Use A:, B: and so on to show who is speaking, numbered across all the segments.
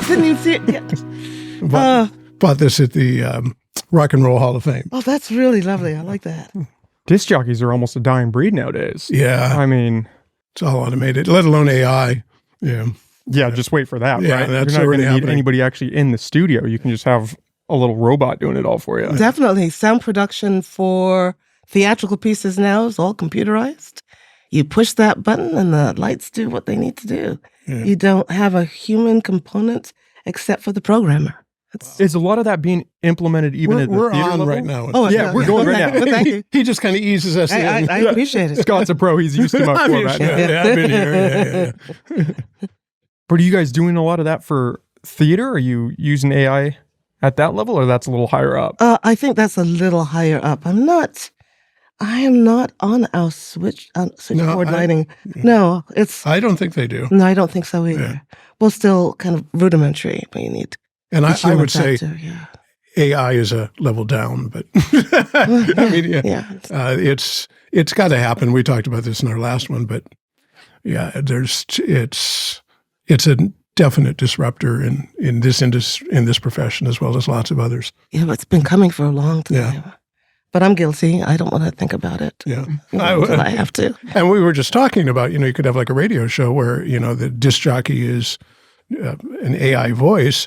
A: didn't even see it. Yeah.
B: Bought this at the Rock and Roll Hall of Fame.
A: Oh, that's really lovely. I like that.
C: Disc jockeys are almost a dying breed nowadays.
B: Yeah.
C: I mean,
B: it's all automated, let alone AI. Yeah.
C: Yeah, just wait for that,
B: Yeah,
C: right?
B: that's
C: You're not
B: already
C: going to need
B: happening.
C: anybody actually in the studio. You can just have a little robot doing it all for you.
A: Definitely. Sound production for theatrical pieces now is all computerized. You push that button and the lights do what they need to do.
B: Yeah.
A: You don't have a human component except for the programmer.
C: Is a lot of that being implemented even at the
B: We're
C: theater
B: on
C: level?
B: right now.
A: Oh,
C: Yeah, we're going right now.
A: Well, thank you.
B: He just kind of eases us in.
A: I appreciate it.
C: Scott's a pro. He's used to my
B: I'm
C: format.
B: used to it. Yeah, I've been here. Yeah.
C: But are you guys doing a lot of that for theater? Are you using AI at that level, or that's a little higher up?
A: I think that's a little higher up. I am not on our switchboard lighting. No, it's.
B: I don't think they do.
A: No, I don't think so either.
B: Yeah.
A: Well, still kind of rudimentary, but you need.
B: And I
A: human
B: would say
A: factor, yeah.
B: AI is a level down, but I mean, it's got to happen. We talked about this in our last one, but yeah, it's a definite disruptor in this profession as well as lots of others.
A: Yeah, it's been coming for a long time.
B: Yeah.
A: But I'm guilty. I don't want to think about it.
B: Yeah,
A: Until I have to.
B: And we were just talking about, you could have like a radio show where, the disc jockey is an AI voice.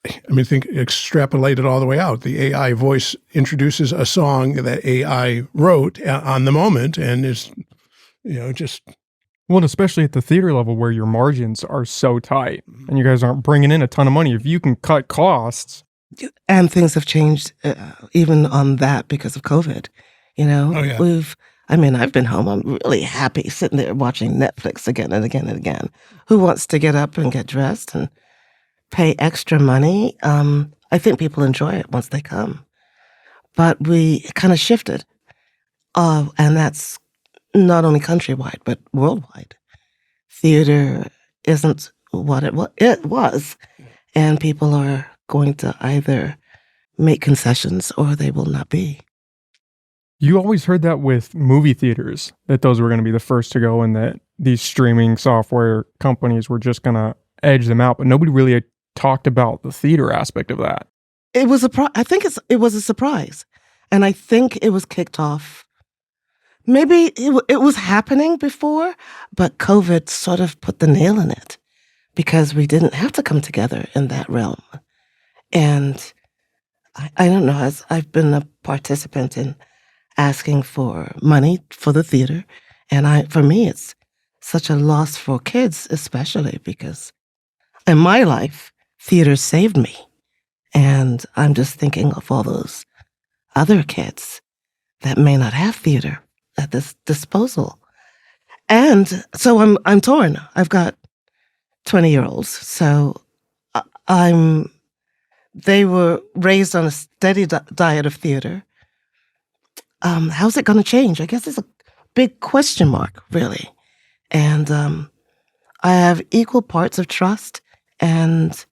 B: I mean, extrapolate it all the way out. The AI voice introduces a song that AI wrote on the moment and is, just...
C: Well, and especially at the theater level where your margins are so tight and you guys aren't bringing in a ton of money. If you can cut costs...
A: And things have changed even on that because of COVID.
B: Oh, yeah.
A: I've been home. I'm really happy sitting there watching Netflix again and again and again. Who wants to get up and get dressed and pay extra money? I think people enjoy it once they come. But we kind of shifted. And that's not only countrywide, but worldwide. Theater isn't what it was. And people are going to either make concessions or they will not be.
C: You always heard that with movie theaters, that those were going to be the first to go and that these streaming software companies were just going to edge them out, but nobody really had talked about the theater aspect of that.
A: It was I think it was a surprise. And I think it was kicked off. Maybe it was happening before, but COVID sort of put the nail in it because we didn't have to come together in that realm. And I don't know, as I've been a participant in asking for money for the theater, and for me, it's such a loss for kids, especially because in my life, theater saved me. And I'm just thinking of all those other kids that may not have theater at this disposal. And so I'm torn. I've got 20-year-olds, so they were raised on a steady diet of theater. How's it going to change? I guess it's a big question mark, really. And I have equal parts of trust and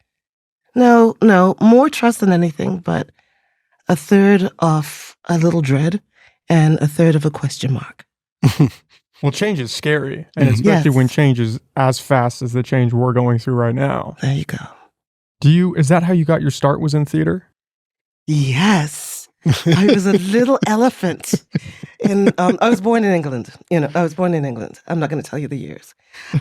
A: no, more trust than anything, but a third of a little dread and a third of a question mark.
C: Well, change is scary, and especially when change is as fast as the change we're going through right now.
A: There you go.
C: Is that how you got your start, was in theater?
A: Yes. I was a little elephant. I was born in England. I was born in England. I'm not going to tell you the years.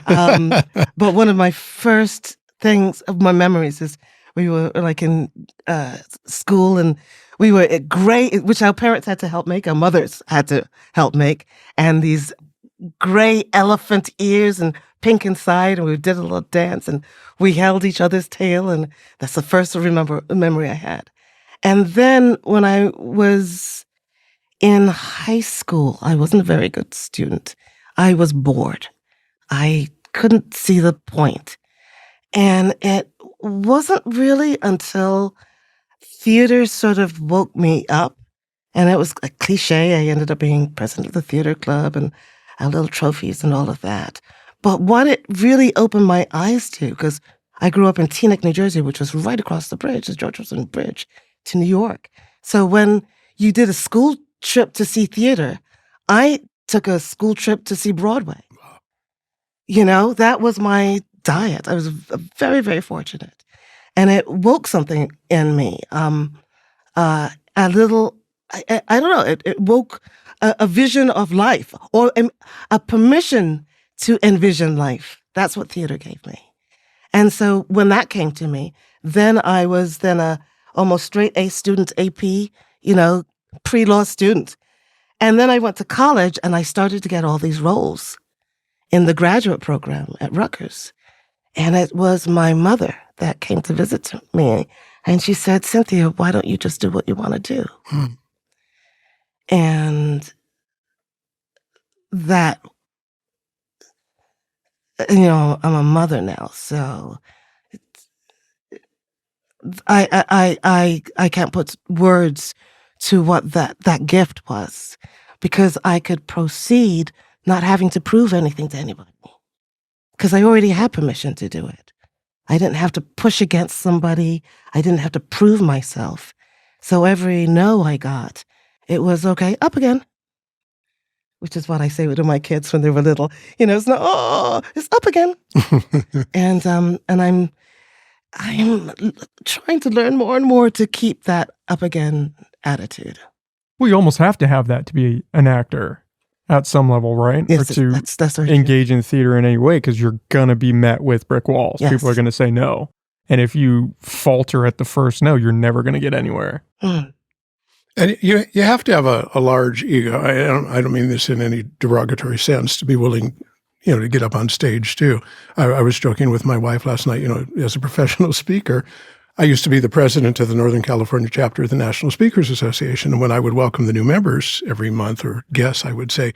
A: But one of my first things of my memories is we were like in school and we were at gray, which our parents had to help make, our mothers had to help make, and these gray elephant ears and pink inside, and we did a little dance and we held each other's tail, and that's the first memory I had. And then when I was in high school, I wasn't a very good student. I was bored. I couldn't see the point. And it wasn't really until theater sort of woke me up, and it was a cliche. I ended up being president of the theater club and our little trophies and all of that. But what it really opened my eyes to, because I grew up in Teaneck, New Jersey, which was right across the bridge, the George Washington Bridge, to New York. So when you did a school trip to see theater, I took a school trip to see Broadway. That was my diet. I was very, very fortunate. and it woke something in me. A little, I don't know, it woke a vision of life, or a permission to envision life. That's what theater gave me. And so when that came to me, then I was then a almost straight A student, AP, pre-law student. And then I went to college and I started to get all these roles in the graduate program at Rutgers. And it was my mother that came to visit me. And she said, Cynthia, why don't you just do what you want to do? And that, I'm a mother now, so I can't put words to what that gift was, because I could proceed not having to prove anything to anybody, because I already had permission to do it. I didn't have to push against somebody. I didn't have to prove myself. So every no I got, it was okay, up again. Which is what I say to my kids when they were little. It's not, it's up again. And I'm trying to learn more and more to keep that up again attitude.
C: Well, you almost have to have that to be an actor at some level, right?
A: Yes,
C: or to
A: that's right.
C: engage in theater in any way, because you're going to be met with brick walls.
A: Yes.
C: People are going to say no. And if you falter at the first no, you're never going to get anywhere.
B: And you have to have a large ego. I don't mean this in any derogatory sense, to be willing, to get up on stage too. I was joking with my wife last night, as a professional speaker, I used to be the president of the Northern California chapter of the National Speakers Association. And when I would welcome the new members every month, or guests, I would say,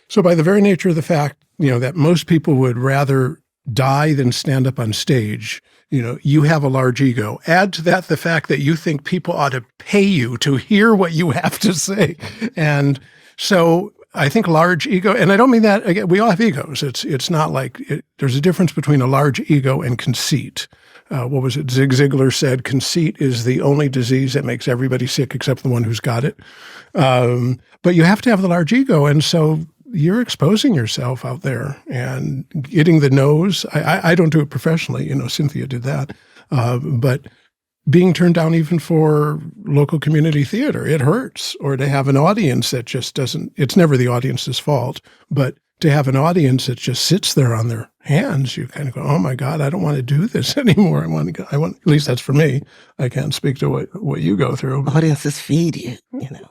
B: so by the very nature of the fact, that most people would rather die than stand up on stage, you have a large ego. Add to that the fact that you think people ought to pay you to hear what you have to say. And so I think large ego, and I don't mean that, again, we all have egos. It's not like, there's a difference between a large ego and conceit. What was it? Zig Ziglar said, conceit is the only disease that makes everybody sick except the one who's got it. But you have to have the large ego. And so you're exposing yourself out there and getting the no's. I don't do it professionally. Cynthia did that. But being turned down even for local community theater, it hurts. Or to have an audience that just doesn't, it's never the audience's fault, but to have an audience that just sits there on their hands, you kind of go, oh my God, I don't want to do this anymore. I want, at least that's for me. I can't speak to what you go through.
A: Audiences feed you,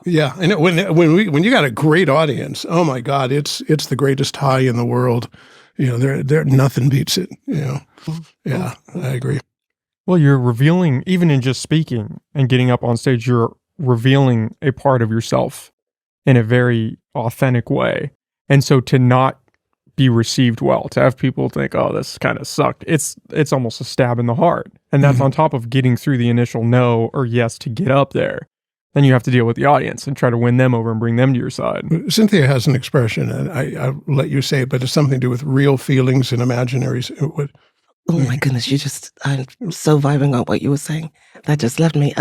B: Yeah. And when you got a great audience, oh my God, it's the greatest high in the world. There nothing beats it, Yeah, I agree.
C: Well, you're revealing, even in just speaking and getting up on stage, you're revealing a part of yourself in a very authentic way. And so to not be received well, to have people think, oh, this kind of sucked, it's almost a stab in the heart. And that's on top of getting through the initial no or yes to get up there. Then you have to deal with the audience and try to win them over and bring them to your side.
B: Cynthia has an expression, and I'll let you say it, but it's something to do with real feelings and imaginaries.
A: Oh my goodness, I'm so vibing on what you were saying. That just left me.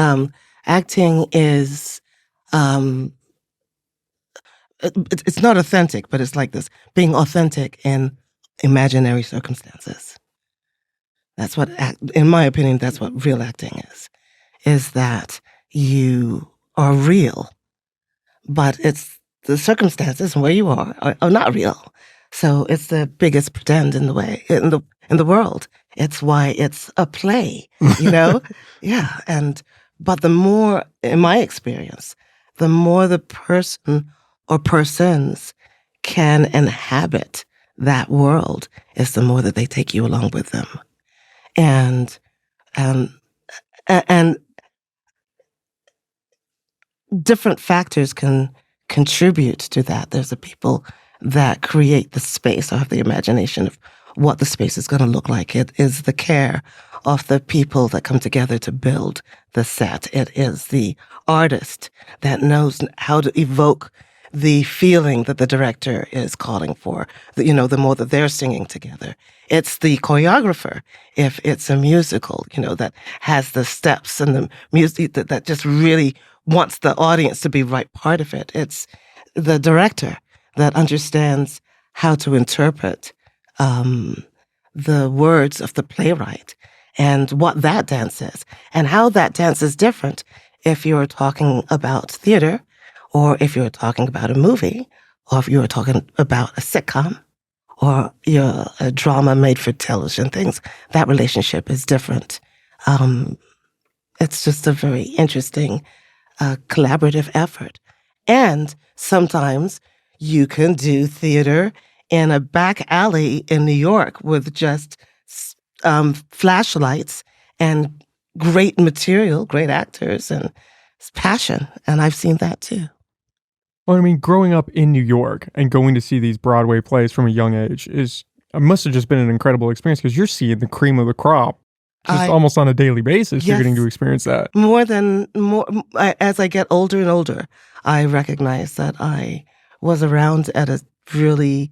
A: Acting is, it's not authentic, but it's like this, being authentic in imaginary circumstances. That's what, in my opinion, that's what real acting is that you are real, but it's the circumstances and where you are not real. So it's the biggest pretend in the world. It's why it's a play, Yeah. But the more, in my experience, the more the person or persons can inhabit that world is the more that they take you along with them. And different factors can contribute to that. There's the people that create the space or have the imagination of what the space is going to look like. It is the care of the people that come together to build the set. It is the artist that knows how to evoke the feeling that the director is calling for, the more that they're singing together. It's the choreographer, if it's a musical, that has the steps and the music that just really wants the audience to be right part of it. It's the director that understands how to interpret the words of the playwright and what that dance is, and how that dance is different if you're talking about theater, or if you're talking about a movie, or if you're talking about a sitcom, or a drama made for television things. That relationship is different. It's just a very interesting collaborative effort. And sometimes you can do theater in a back alley in New York with just flashlights and great material, great actors, and passion. And I've seen that too.
C: Well, I mean, growing up in New York and going to see these Broadway plays from a young age must have just been an incredible experience because you're seeing the cream of the crop just almost on a daily basis. You're getting to experience that.
A: As I get older and older, I recognize that I was around at a really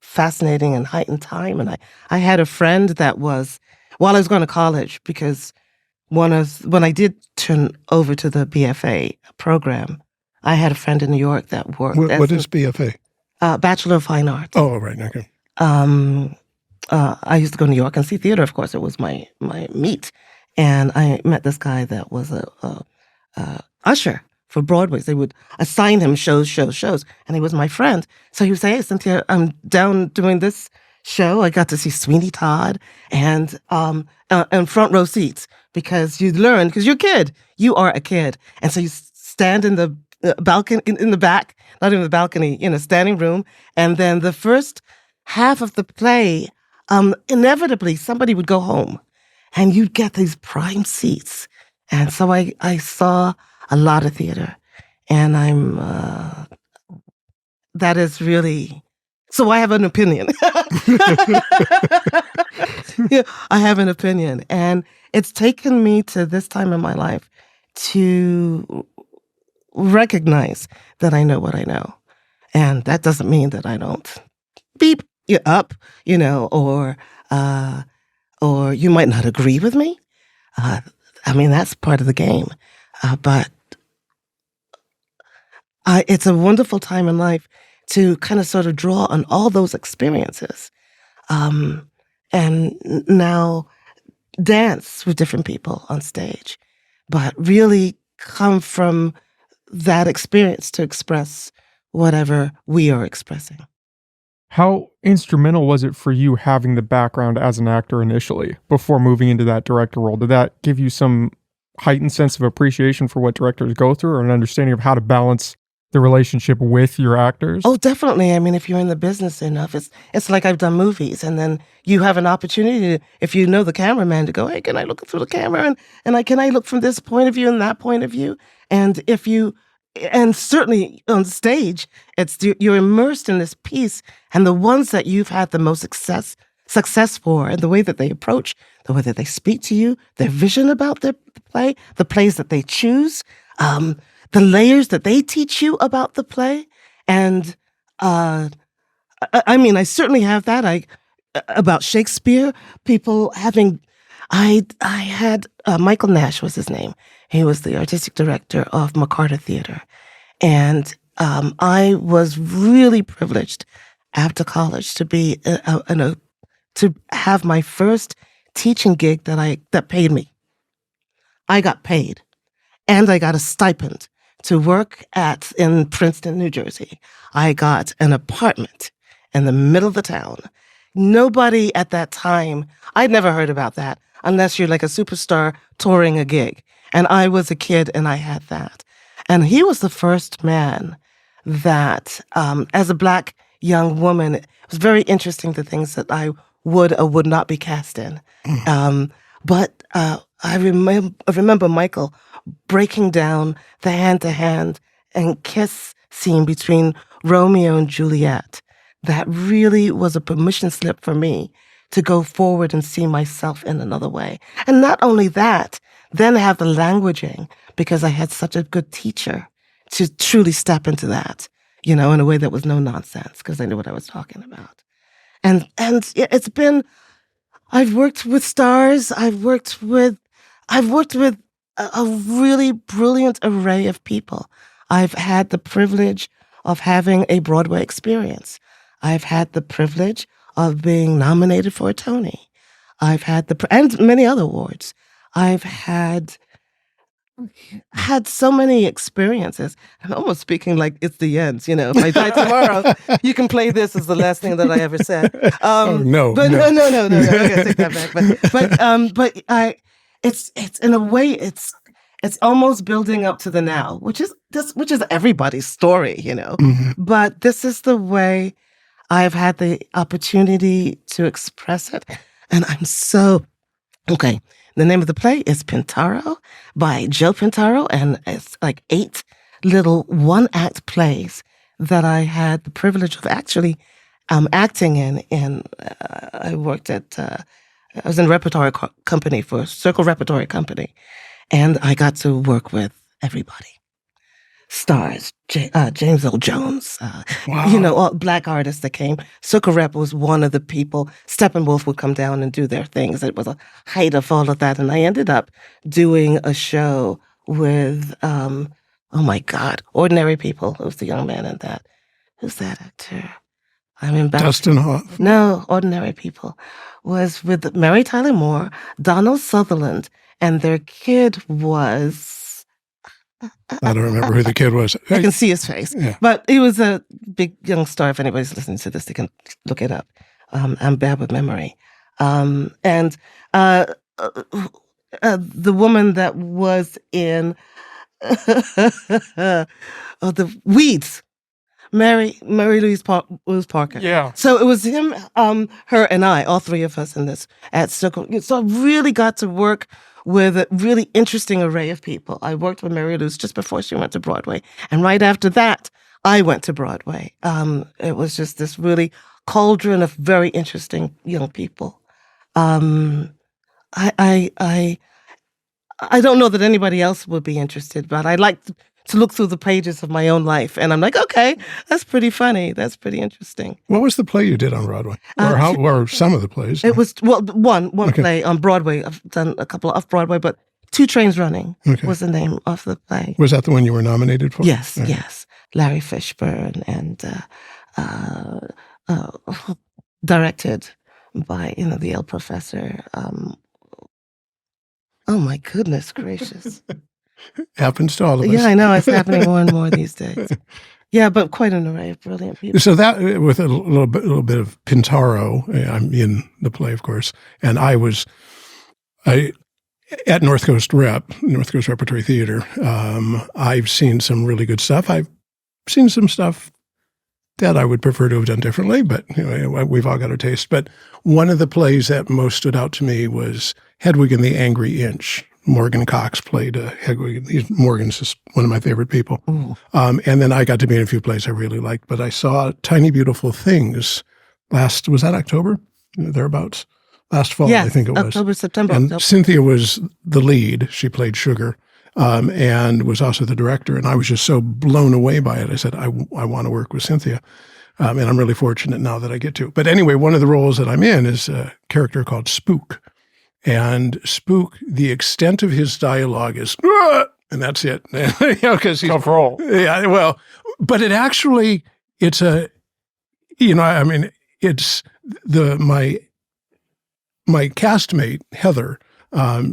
A: fascinating and heightened time. And I had a friend that was, while I was going to college, because when I did turn over to the BFA program, I had a friend in New York that worked.
B: What is BFA?
A: Bachelor of Fine Arts.
B: Oh, right. Okay.
A: I used to go to New York and see theater. Of course, it was my meet, and I met this guy that was a usher for Broadway. They would assign him shows, and he was my friend. So he would say, "Hey, Cynthia, I'm down doing this show. I got to see Sweeney Todd and front row seats because you learn because you're a kid. You are a kid, and so you stand in the balcony in the back, not in the balcony, in a standing room, and then the first half of the play, inevitably somebody would go home, and you'd get these prime seats, and so I saw a lot of theater, and that is really. So I have an opinion. Yeah, I have an opinion, and it's taken me to this time in my life to recognize that I know what I know. And that doesn't mean that I don't beep you up, or you might not agree with me. I mean, that's part of the game. But it's a wonderful time in life to kind of sort of draw on all those experiences. And now dance with different people on stage, but really come from that experience to express whatever we are expressing.
C: How instrumental was it for you having the background as an actor initially before moving into that director role? Did that give you some heightened sense of appreciation for what directors go through or an understanding of how to balance the relationship with your actors?
A: Oh, definitely. I mean, if you're in the business enough, it's like I've done movies, and then you have an opportunity to, if you know the cameraman, to go, hey, can I look through the camera and can I look from this point of view and that point of view? And certainly on stage, you're immersed in this piece, and the ones that you've had the most success for, and the way that they approach, the way that they speak to you, their vision about their play, the plays that they choose, the layers that they teach you about the play. And I mean, I certainly have that. About Shakespeare, people having, I had Michael Nash was his name. He was the artistic director of McCarter Theater, and I was really privileged after college to be to have my first teaching gig that paid me. I got paid, and I got a stipend to work in Princeton, New Jersey. I got an apartment in the middle of the town. Nobody at that time, I'd never heard about that unless you're like a superstar touring a gig. And I was a kid and I had that. And he was the first man that, as a Black young woman, it was very interesting the things that I would or would not be cast in. But I remember Michael breaking down the hand-to-hand and kiss scene between Romeo and Juliet. That really was a permission slip for me to go forward and see myself in another way. And not only that, then have the languaging, because I had such a good teacher to truly step into that, in a way that was no nonsense, because I knew what I was talking about. And it's been, I've worked with stars, I've worked with a really brilliant array of people. I've had the privilege of having a Broadway experience. I've had the privilege of being nominated for a Tony. I've had and many other awards. I've had so many experiences. I'm almost speaking like it's the end. If I die tomorrow, you can play this as the last thing that I ever said.
B: No.
A: But no. I gotta take that back. But it's in a way, it's almost building up to the now, which is everybody's story,
B: Mhm.
A: But this is the way I've had the opportunity to express it, and I'm so okay. The name of the play is Pintaro by Joe Pintaro, and it's like 8 little one-act plays that I had the privilege of actually acting in. I worked at, I was in a repertory company for Circle Repertory Company, and I got to work with everybody. Stars, James Earl Jones,
B: Wow.
A: all Black artists that came. Circle Rep was one of the people. Steppenwolf would come down and do their things. It was a height of all of that. And I ended up doing a show with, oh my God, Ordinary People. Who's the young man in that? Who's that actor? I'm embarrassed.
B: Dustin Hoff.
A: No, Ordinary People was with Mary Tyler Moore, Donald Sutherland, and their kid was...
B: I don't remember who the kid was.
A: I can see his face.
B: Yeah.
A: But he was a big young star. If anybody's listening to this, they can look it up. I'm bad with memory. And the woman that was in the Weeds, Mary Louise Parker.
C: Yeah.
A: So it was him, her, and I, all three of us in this at Circle. So I really got to work with a really interesting array of people. I worked with Mary Louise just before she went to Broadway. And right after that, I went to Broadway. It was just this really cauldron of very interesting young people. I don't know that anybody else would be interested, but I like to look through the pages of my own life, and I'm like, okay, that's pretty funny. That's pretty interesting.
B: What was the play you did on Broadway, or some of the plays?
A: It was one play on Broadway. I've done a couple off Broadway, but Two Trains Running was the name of the play.
B: Was that the one you were nominated for?
A: Yes, yes. Larry Fishburne and directed by the Yale professor. Oh my goodness gracious!
B: Happens to all of us.
A: Yeah, I know. It's happening more and more these days. Yeah, but quite an array of brilliant people.
B: So that, with a little bit of Pintaro, I'm in the play, of course, and at North Coast Repertory Theater, I've seen some really good stuff. I've seen some stuff that I would prefer to have done differently, but we've all got our taste. But one of the plays that most stood out to me was Hedwig and the Angry Inch. Morgan Cox played Hedwig. Morgan's just one of my favorite people. And then I got to be in a few plays I really liked. But I saw Tiny Beautiful Things was that October? Thereabouts? Last fall,
A: yes,
B: I think it was.
A: October, September.
B: And
A: October.
B: Cynthia was the lead. She played Sugar and was also the director. And I was just so blown away by it. I said, I want to work with Cynthia. And I'm really fortunate now that I get to. But anyway, one of the roles that I'm in is a character called Spook. And Spook, the extent of his dialogue is, and that's it. Because he's
C: tough role.
B: Yeah, well, but it's it's my castmate, Heather,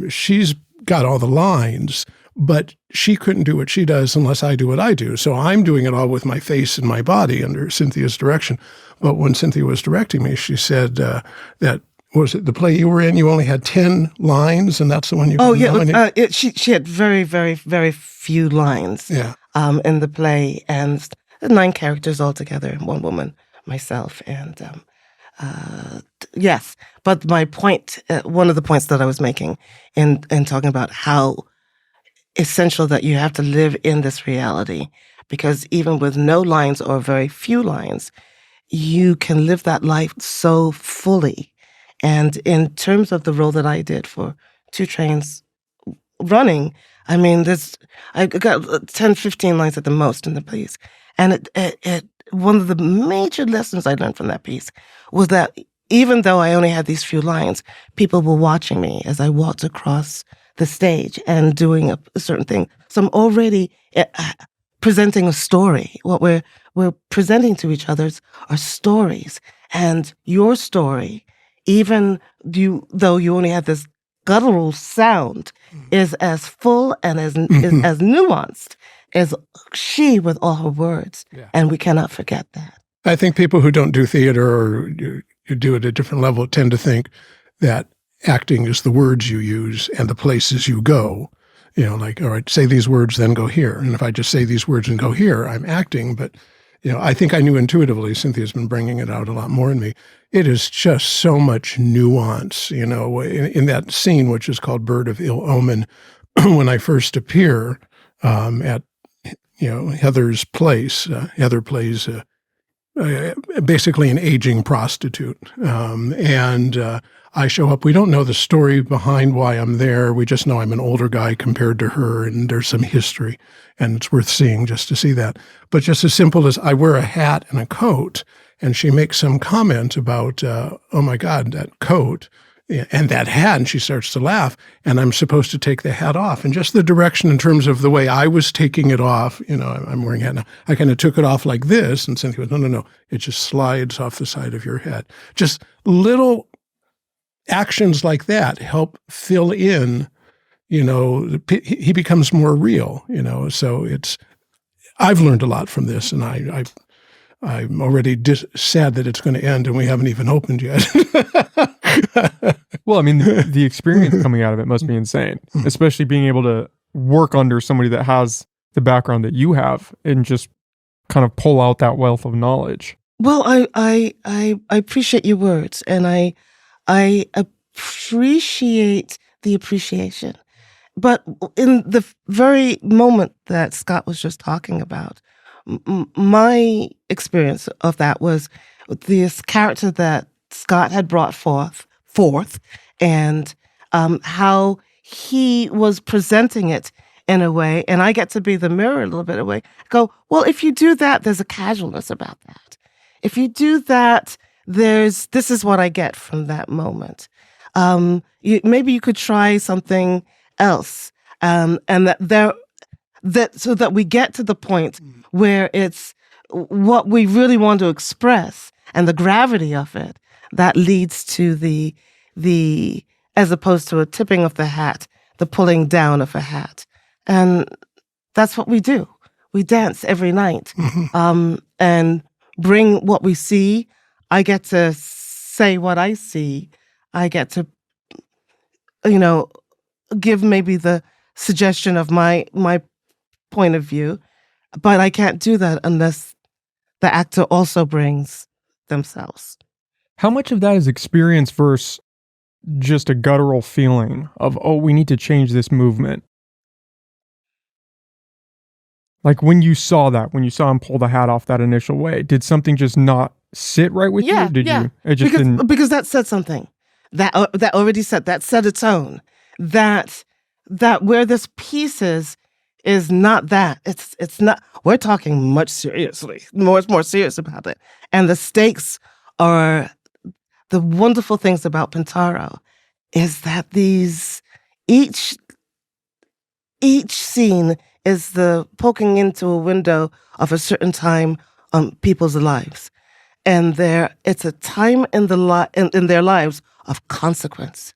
B: she's got all the lines, but she couldn't do what she does unless I do what I do. So I'm doing it all with my face and my body under Cynthia's direction. But when Cynthia was directing me, she said that, was it the play you were in? You only had 10 lines, and that's the one you.
A: Oh yeah, she had very, very, very few lines.
B: Yeah.
A: In the play, and 9 characters altogether. 1 woman, myself, and yes. But my point, one of the points that I was making in talking about how essential that you have to live in this reality, because even with no lines or very few lines, you can live that life so fully. And in terms of the role that I did for Two Trains Running, I mean, I got 10, 15 lines at the most in the piece. And one of the major lessons I learned from that piece was that even though I only had these few lines, people were watching me as I walked across the stage and doing a certain thing. So I'm already presenting a story. What we're presenting to each other are stories. And your story even though you only have this guttural sound, is as full and as nuanced as she with all her words.
B: Yeah.
A: And we cannot forget that.
B: I think people who don't do theater or you do it at a different level tend to think that acting is the words you use and the places you go. Like, all right, say these words, then go here. And if I just say these words and go here, I'm acting. But, I think I knew intuitively, Cynthia's been bringing it out a lot more in me. It is just so much nuance, in that scene, which is called Bird of Ill Omen, when I first appear at, Heather's place. Heather plays basically an aging prostitute. And I show up. We don't know the story behind why I'm there. We just know I'm an older guy compared to her, and there's some history, and it's worth seeing just to see that. But just as simple as I wear a hat and a coat, and she makes some comment about, oh my God, that coat and that hat, and she starts to laugh, and I'm supposed to take the hat off. And just the direction in terms of the way I was taking it off, I'm wearing a hat now. I kind of took it off like this, and Cynthia goes, no, it just slides off the side of your head. Just little actions like that help fill in, he becomes more real, so I've learned a lot from this, and I'm already sad that it's going to end and we haven't even opened yet.
C: Well, I mean, the experience coming out of it must be insane, especially being able to work under somebody that has the background that you have and just kind of pull out that wealth of knowledge.
A: Well, I appreciate your words, and I appreciate the appreciation. But in the very moment that Scott was just talking about, my experience of that was this character that Scott had brought forth, and how he was presenting it in a way, and I get to be the mirror a little bit away. Go, well, if you do that, there's a casualness about that. If you do that, this is what I get from that moment. Maybe you could try something else, and so that we get to the point where it's what we really want to express and the gravity of it that leads to the as opposed to a tipping of the hat, the pulling down of a hat. And that's what we do. We dance every night, and bring what we see. I get to say what I see. I get to, give maybe the suggestion of my point of view, but I can't do that unless the actor also brings themselves.
C: How much of that is experience versus just a guttural feeling of, oh, we need to change this movement? Like when you saw him pull the hat off that initial way, did something just not sit right with you? Did you? It just didn't.
A: Because that said something. That already set a tone. That where this piece is not that. It's not. We're talking much seriously. More serious about it. And the stakes are the wonderful things about Pintaro is that each scene is the poking into a window of a certain time on people's lives, and it's a time in their lives of consequence.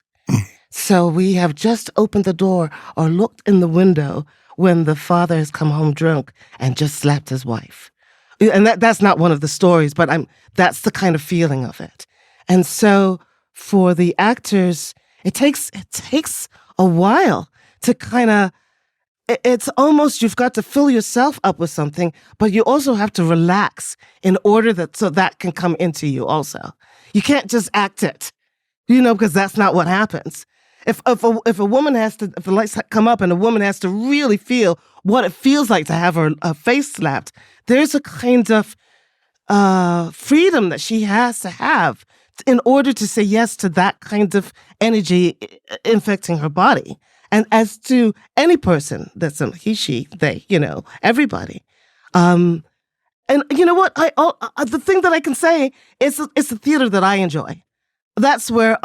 A: So we have just opened the door or looked in the window when the father has come home drunk and just slapped his wife, and that's not one of the stories, but that's the kind of feeling of it. And so for the actors, it takes a while to kind of. It's almost you've got to fill yourself up with something, but you also have to relax in order so that can come into you also. You can't just act it, because that's not what happens. If a woman if the lights come up and a woman has to really feel what it feels like to have her face slapped, there's a kind of freedom that she has to have in order to say yes to that kind of energy infecting her body. And as to any person, that's he, she, they, everybody. And you know what? The thing that I can say is it's the theater that I enjoy. That's where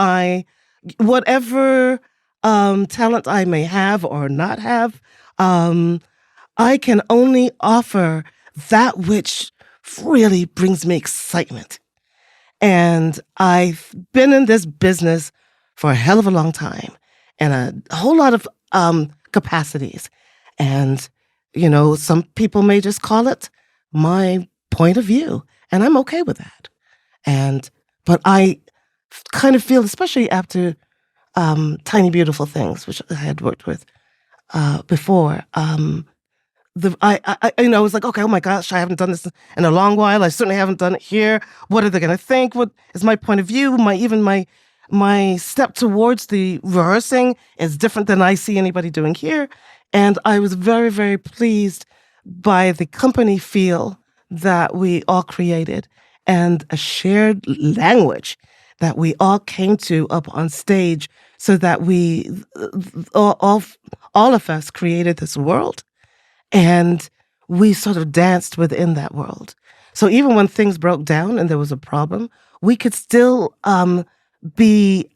A: whatever talent I may have or not have, I can only offer that which really brings me excitement. And I've been in this business for a hell of a long time and a whole lot of capacities. And, some people may just call it my point of view, and I'm okay with that. But I kind of feel, especially after Tiny Beautiful Things, which I had worked with before, I was like, okay, oh my gosh, I haven't done this in a long while. I certainly haven't done it here. What are they going to think? What is my point of view? My step towards the rehearsing is different than I see anybody doing here. And I was very, very pleased by the company feel that we all created and a shared language that we all came to up on stage, so that we all of us created this world, and we sort of danced within that world. So even when things broke down and there was a problem, we could still be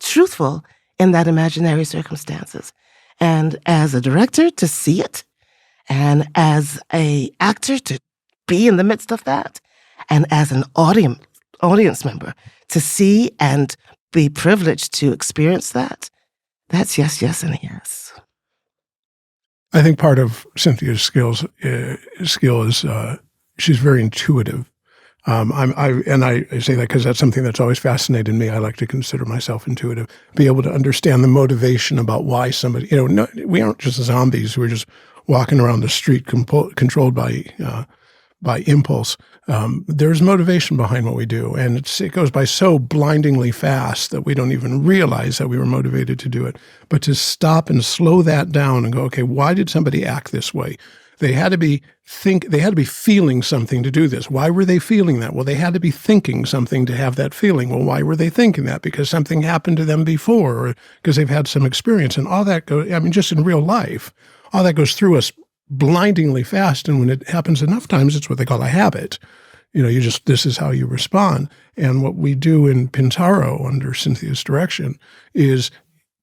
A: truthful in that imaginary circumstances. And as a director, to see it, and as an actor, to be in the midst of that, and as an audience member, to see and be privileged to experience that, that's yes, yes, and yes.
B: I think part of Cynthia's skill is she's very intuitive. I say that because that's something that's always fascinated me. I like to consider myself intuitive, be able to understand the motivation about why somebody, no, we aren't just zombies. We're just walking around the street controlled by impulse. There's motivation behind what we do, and it goes by so blindingly fast that we don't even realize that we were motivated to do it. But to stop and slow that down and go, okay, why did somebody act this way? They had to be feeling something to do this. Why were they feeling that? Well, they had to be thinking something to have that feeling. Well, why were they thinking that? Because something happened to them before, or because they've had some experience. And all that goes, just in real life, all that goes through us blindingly fast. And when it happens enough times, it's what they call a habit. This is how you respond. And what we do in Pintaro under Cynthia's direction is,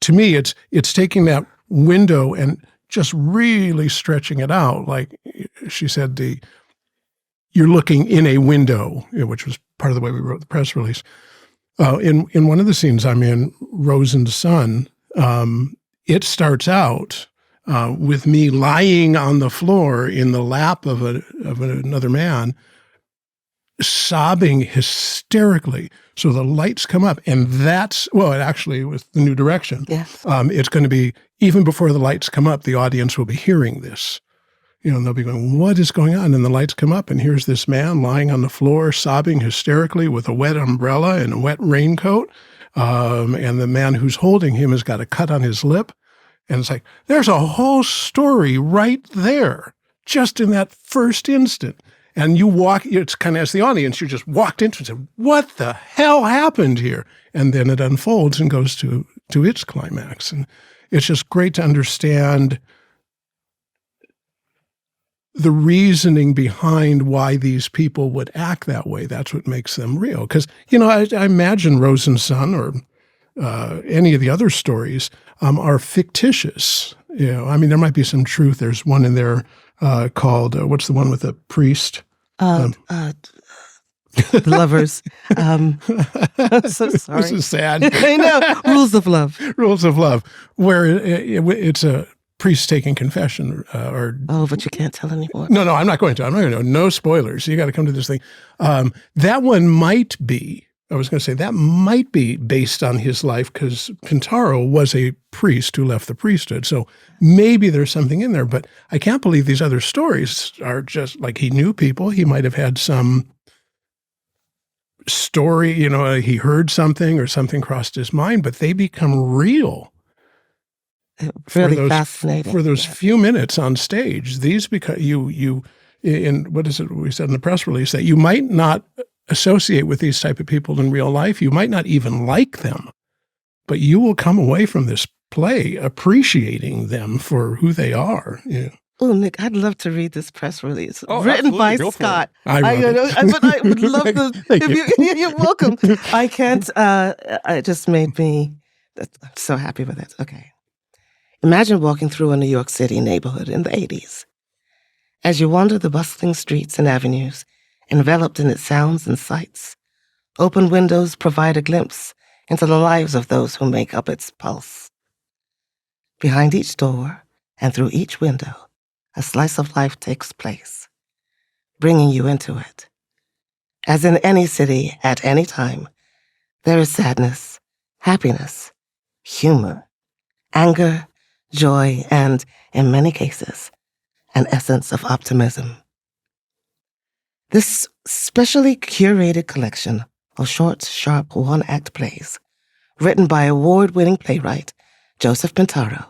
B: to me, it's taking that window and just really stretching it out. Like she said, you're looking in a window, which was part of the way we wrote the press release. In one of the scenes I'm in, Rose and Son, it starts out with me lying on the floor in the lap of another man, sobbing hysterically. So the lights come up, and actually with the new direction,
A: yes.
B: It's going to be, even before the lights come up, the audience will be hearing this. And they'll be going, what is going on? And the lights come up, and here's this man lying on the floor, sobbing hysterically with a wet umbrella and a wet raincoat. And the man who's holding him has got a cut on his lip. And it's like, there's a whole story right there, just in that first instant. And it's kind of, as the audience, you just walked into it and said, what the hell happened here? And then it unfolds and goes to its climax. And it's just great to understand the reasoning behind why these people would act that way. That's what makes them real. Because, I imagine Rose and Son or any of the other stories are fictitious. There might be some truth. There's one in there called, what's the one with the priest?
A: The lovers. I'm so sorry.
B: This is sad.
A: I know. Rules of Love.
B: Rules of Love, where it's a priest taking confession.
A: But you can't tell anymore.
B: No, I'm not going to. No spoilers. You got to come to this thing. That one might be, I was going to say, that might be based on his life, because Pintaro was a priest who left the priesthood. So maybe there's something in there, but I can't believe these other stories are just like, he knew people. He might have had some story, he heard something or something crossed his mind, but they become real.
A: Really fascinating.
B: For those few minutes on stage, these become, in what is it we said in the press release, that you might not associate with these type of people in real life. You might not even like them, but you will come away from this play appreciating them for who they are. Yeah.
A: Oh, Nick, I'd love to read this press release written
D: absolutely.
A: by
D: Go for
A: Scott.
B: I
A: would love to. You're welcome. I can't. It just made me. I'm so happy with it. Okay. Imagine walking through a New York City neighborhood in the 80s. As you wander the bustling streets and avenues, enveloped in its sounds and sights, Open windows provide a glimpse into the lives of those who make up its pulse. Behind each door and through each window, a slice of life takes place, bringing you into it. As in any city at any time, there is sadness, happiness, humor, anger, joy, and, in many cases, an essence of optimism. This specially curated collection of short, sharp, one-act plays, written by award-winning playwright Joseph Pintaro,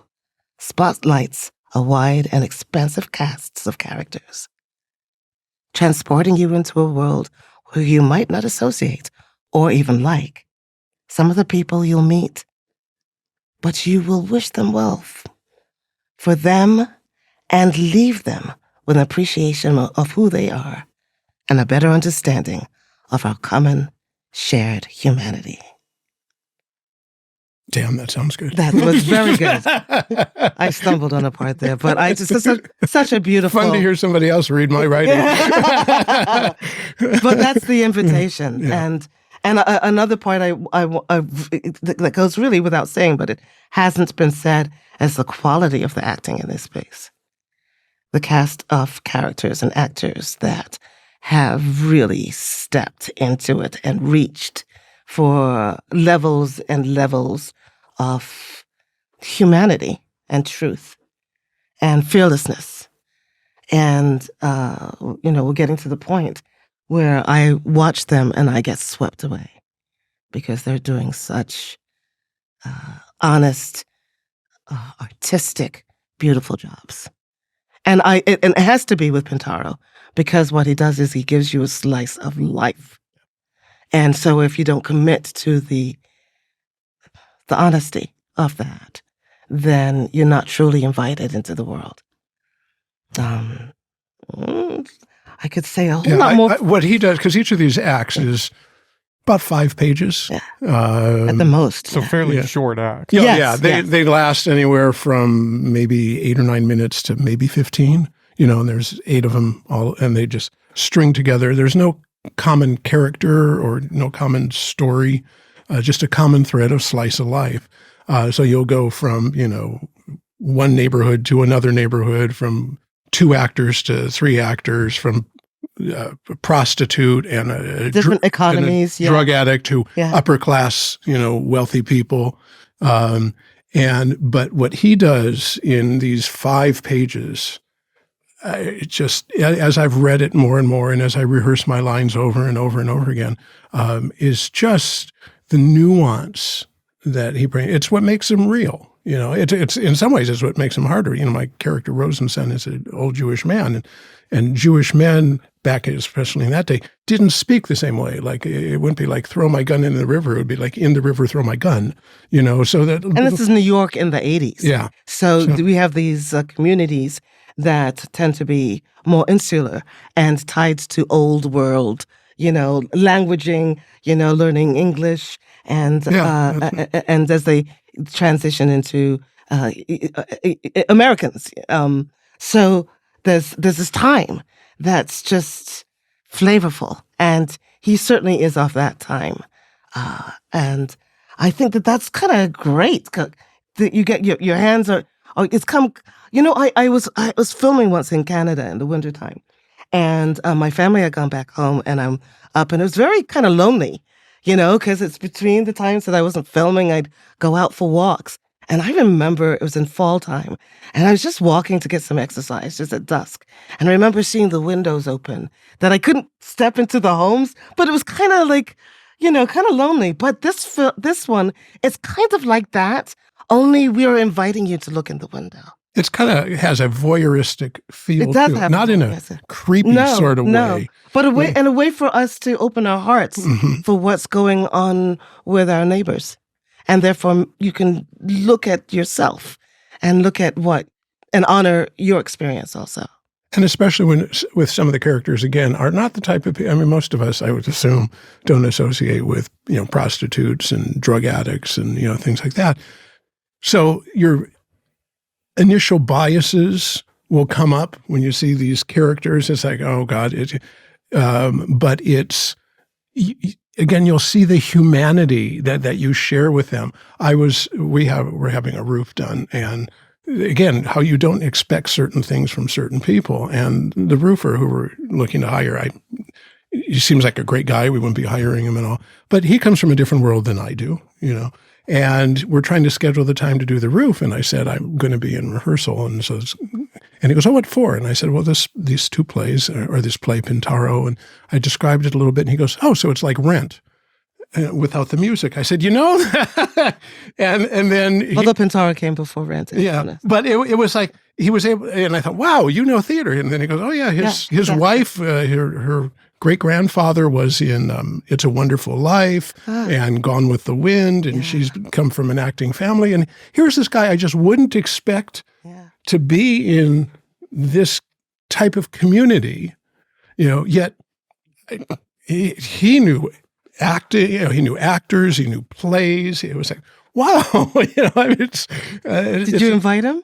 A: spotlights a wide and expansive cast of characters, transporting you into a world where you might not associate or even like some of the people you'll meet, but you will wish them well for them and leave them with an appreciation of who they are and a better understanding of our common shared humanity.
B: Damn, that sounds good.
A: That was very good. I stumbled on a part there, but I just such a beautiful.
B: Fun to hear somebody else read my writing.
A: But that's the invitation,
B: Yeah.
A: and another part that goes really without saying, but it hasn't been said, is the quality of the acting in this space. The cast of characters and actors that have really stepped into it and reached for levels and levels of humanity and truth and fearlessness. And, we're getting to the point where I watch them and I get swept away because they're doing such honest, artistic, beautiful jobs. And it has to be with Pintaro, because what he does is he gives you a slice of life. And so if you don't commit to the honesty of that, then you're not truly invited into the world. I could say a whole lot more.
B: What he does, because each of these acts is about 5 pages.
A: Yeah. At the most.
C: So fairly short acts.
A: Yes,
B: They last anywhere from maybe 8 or 9 minutes to maybe 15. And there's 8 of them all, and they just string together. There's no common character or no common story, just a common thread of slice of life. So you'll go from, one neighborhood to another neighborhood, from 2 actors to 3 actors, from a prostitute and a
A: different economies,
B: and a drug addict to upper class, wealthy people. But what he does in these 5 pages, it just, as I've read it more and more, and as I rehearse my lines over and over and over again, is just the nuance that he brings. It's what makes him real. It's in some ways it's what makes him harder. My character Rosenson is an old Jewish man, and Jewish men back, especially in that day, didn't speak the same way. Like, it wouldn't be like throw my gun in the river. It would be like in the river, throw my gun. So that.
A: And this is New York in the 80s.
B: Yeah.
A: So we have these communities that tend to be more insular and tied to old world, languaging, learning English, and and as they transition into Americans. So there's this time that's just flavorful, and he certainly is of that time. And I think that's kind of great that you get your hands are. It's come. I was filming once in Canada in the wintertime, and my family had gone back home, and I'm up, and it was very kind of lonely, because it's between the times that I wasn't filming, I'd go out for walks. And I remember it was in fall time, and I was just walking to get some exercise just at dusk. And I remember seeing the windows open, that I couldn't step into the homes, but it was kind of like, kind of lonely. But this one, it's kind of like that, only we are inviting you to look in the window.
B: It's kind of has a voyeuristic feel.
A: It does
B: to it.
A: have
B: Not in a creepy sort of way.
A: But a way for us to open our hearts for what's going on with our neighbors. And therefore, you can look at yourself and look at and honor your experience also.
B: And especially with some of the characters, again, are not the type of people, most of us, I would assume, don't associate with, prostitutes and drug addicts and, things like that. So your initial biases will come up when you see these characters. It's like, oh God, but again, you'll see the humanity that you share with them. We're having a roof done, and again, how you don't expect certain things from certain people. And the roofer who we're looking to hire, he seems like a great guy. We wouldn't be hiring him and all, but he comes from a different world than I do, And we're trying to schedule the time to do the roof, and I said I'm going to be in rehearsal, and he goes, "Oh, what for?" And I said, "Well, these two plays, or this play Pintaro," and I described it a little bit, and he goes, "Oh, so it's like Rent." Without the music. I said, and then
A: Although Pintaro came before Rent.
B: Yeah, but it was like he was able, and I thought, wow, theater. And then he goes, oh yeah, his wife, her great grandfather was in It's a Wonderful Life and Gone with the Wind, and she's come from an acting family. And here's this guy I just wouldn't expect to be in this type of community, yet he knew acting, he knew actors, he knew plays. It was like, wow,
A: Did you invite him?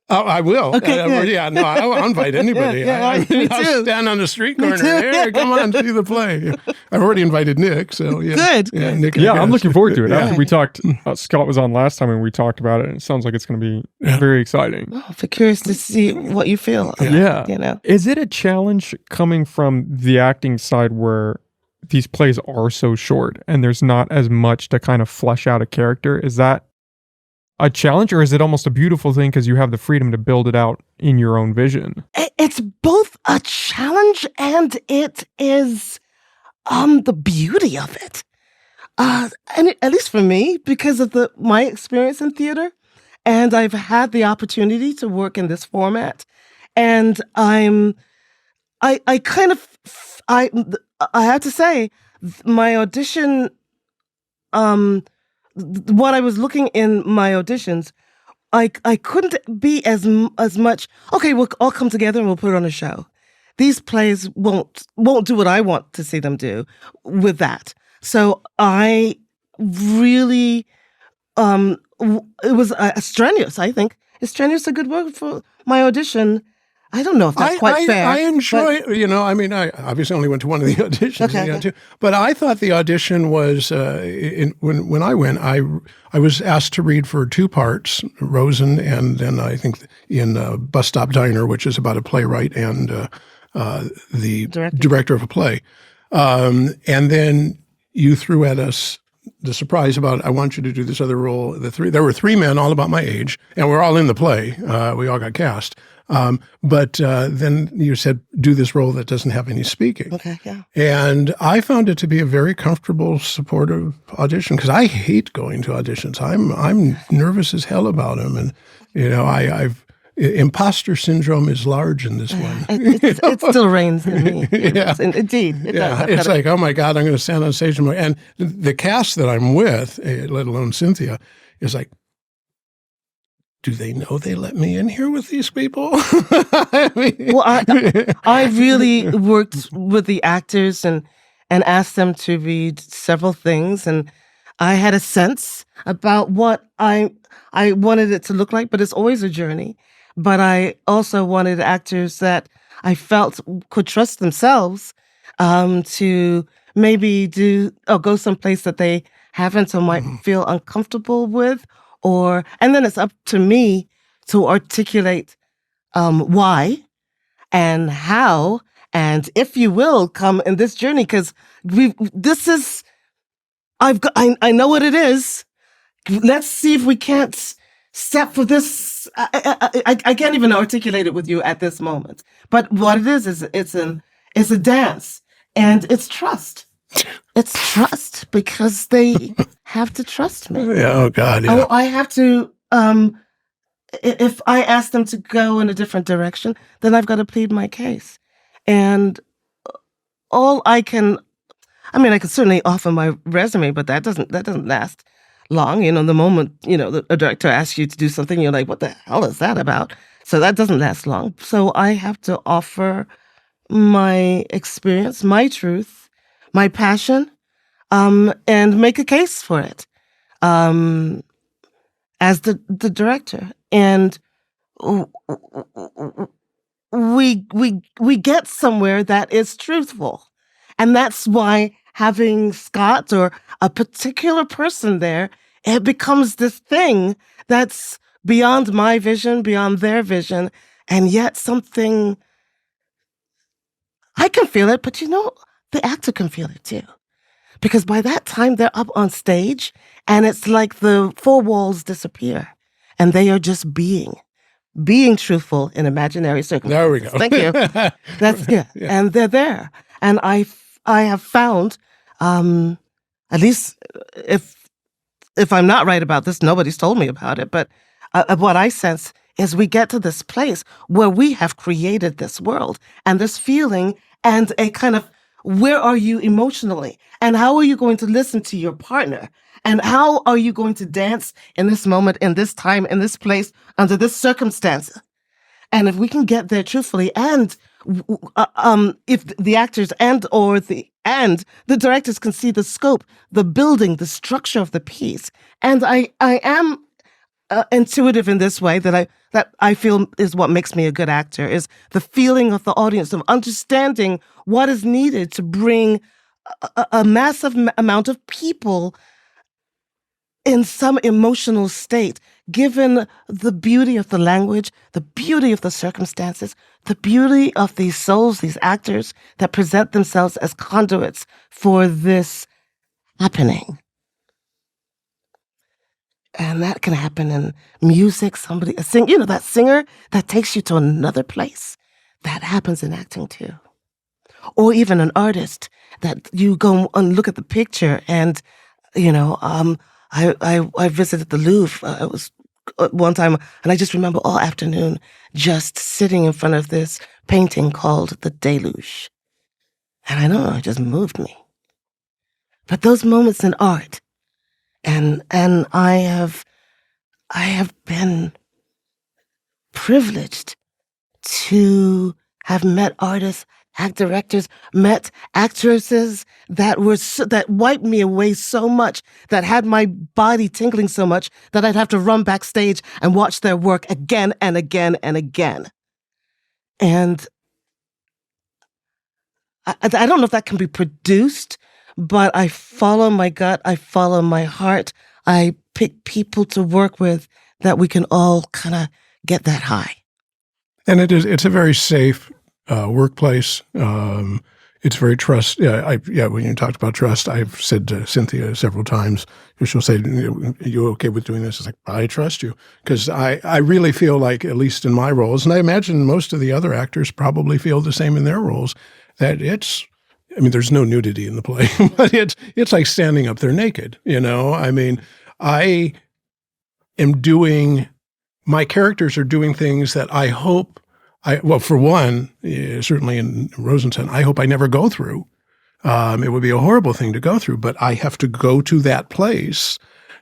B: Oh, I will.
A: Okay, good.
B: I'll invite anybody.
A: Me
B: I'll
A: too.
B: stand on the street corner. Here, come on, see the play. I've already invited Nick, so yeah.
A: Good.
B: Yeah, Nick
C: I'm looking forward to it.
B: Yeah.
C: After we talked, Scott was on last time and we talked about it, and it sounds like it's going to be very exciting.
A: Oh, I'm curious to see what you feel.
C: Yeah. Is it a challenge coming from the acting side where these plays are so short and there's not as much to kind of flesh out a character? Is that a challenge, or is it almost a beautiful thing because you have the freedom to build it out in your own vision?
A: It's both a challenge and it is the beauty of it. And at least for me, because of my experience in theater, and I've had the opportunity to work in this format, and I have to say, my audition, what I was looking in my auditions, I couldn't be as much, okay, we'll all come together and we'll put on a show. These plays won't do what I want to see them do with that. So I really, it was strenuous, I think. Is strenuous a good word for my audition? I don't know if that's quite fair.
B: I enjoy, I obviously only went to one of the auditions,
A: Okay.
B: But I thought the audition was, when I went, I was asked to read for 2 parts, Rosen, and then I think in Bus Stop Diner, which is about a playwright and the director of a play. And then you threw at us the surprise about, I want you to do this other role. There were 3 men all about my age, and we're all in the play. We all got cast. But then you said, do this role that doesn't have any speaking.
A: Okay, yeah. And
B: I found it to be a very comfortable, supportive audition, because I hate going to auditions. I'm nervous as hell about them. And, I've imposter syndrome is large in this one.
A: It still reigns in me.
B: Yeah.
A: Indeed.
B: It's like, oh my God, I'm going to stand on stage. And the cast that I'm with, let alone Cynthia, is like, do they know they let me in here with these people?
A: I really worked with the actors and asked them to read several things, and I had a sense about what I wanted it to look like, but it's always a journey. But I also wanted actors that I felt could trust themselves to maybe go someplace that they haven't or might feel uncomfortable with. And then it's up to me to articulate why and how, and if you will, come in this journey, because I know what it is. Let's see if we can't step for this. I can't even articulate it with you at this moment. But what it is it's a dance, and it's trust. It's trust, because they have to trust me.
B: Yeah, oh God, yeah.
A: I have to, if I ask them to go in a different direction, then I've got to plead my case. And I can certainly offer my resume, but that doesn't last long. The moment, a director asks you to do something, you're like, what the hell is that about? So that doesn't last long. So I have to offer my experience, my truth, my passion, and make a case for it as the director. And we get somewhere that is truthful. And that's why having Scott or a particular person there, it becomes this thing that's beyond my vision, beyond their vision, and yet something, I can feel it, but the actor can feel it too. Because by that time, they're up on stage, and it's like the four walls disappear, and they are just being truthful in imaginary circumstances.
B: There we go.
A: Thank you. That's yeah. And they're there, and I have found, at least if I'm not right about this, nobody's told me about it, but what I sense is we get to this place where we have created this world and this feeling and a kind of, where are you emotionally? And how are you going to listen to your partner? And how are you going to dance in this moment, in this time, in this place, under this circumstance? And if we can get there truthfully, and if the actors and the directors can see the scope, the building, the structure of the piece, and I am intuitive in this way that I feel is what makes me a good actor, is the feeling of the audience, of understanding what is needed to bring a massive amount of people in some emotional state, given the beauty of the language, the beauty of the circumstances, the beauty of these souls, these actors that present themselves as conduits for this happening. And that can happen in music, that singer that takes you to another place. That happens in acting too. Or even an artist that you go and look at the picture and, I visited the Louvre. It was one time, and I just remember all afternoon just sitting in front of this painting called The Deluge. And I don't know, it just moved me. But those moments in art, and I have been privileged to have met artists, directors, met actresses that wiped me away so much, that had my body tingling so much that I'd have to run backstage and watch their work again and again and again. And I don't know if that can be produced, but I follow my gut, I follow my heart, I pick people to work with that we can all kind of get that high.
B: And it's a very safe workplace. It's very trust. When you talked about trust, I've said to Cynthia several times, she'll say, "Are you okay with doing this?" It's like, I trust you. Because I really feel like, at least in my roles, and I imagine most of the other actors probably feel the same in their roles, that there's no nudity in the play, but it's like standing up there naked, my characters are doing things that I hope, for one, certainly in Rosenstein, I hope I never go through. It would be a horrible thing to go through, but I have to go to that place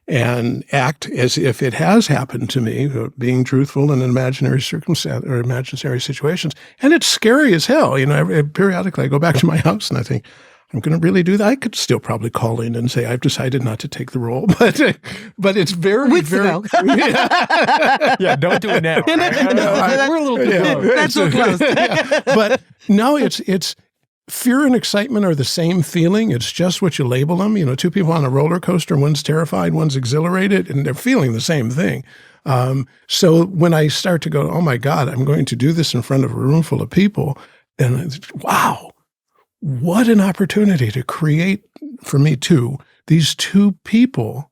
B: and act as if it has happened to me, being truthful in an imaginary circumstance or imaginary situations. And it's scary as hell. Periodically I go back to my house and I think, I'm going to really do that. I could still probably call in and say, I've decided not to take the role, but it's very,
A: weeks
B: very,
A: ago.
C: Yeah, don't do it now. We're a little too close.
A: That's so close.
B: But no, it's fear and excitement are the same feeling. It's just what you label them. Two people on a roller coaster, one's terrified, one's exhilarated, and they're feeling the same thing. So when I start to go, oh my God, I'm going to do this in front of a room full of people, and wow, what an opportunity to create, for me too, these two people.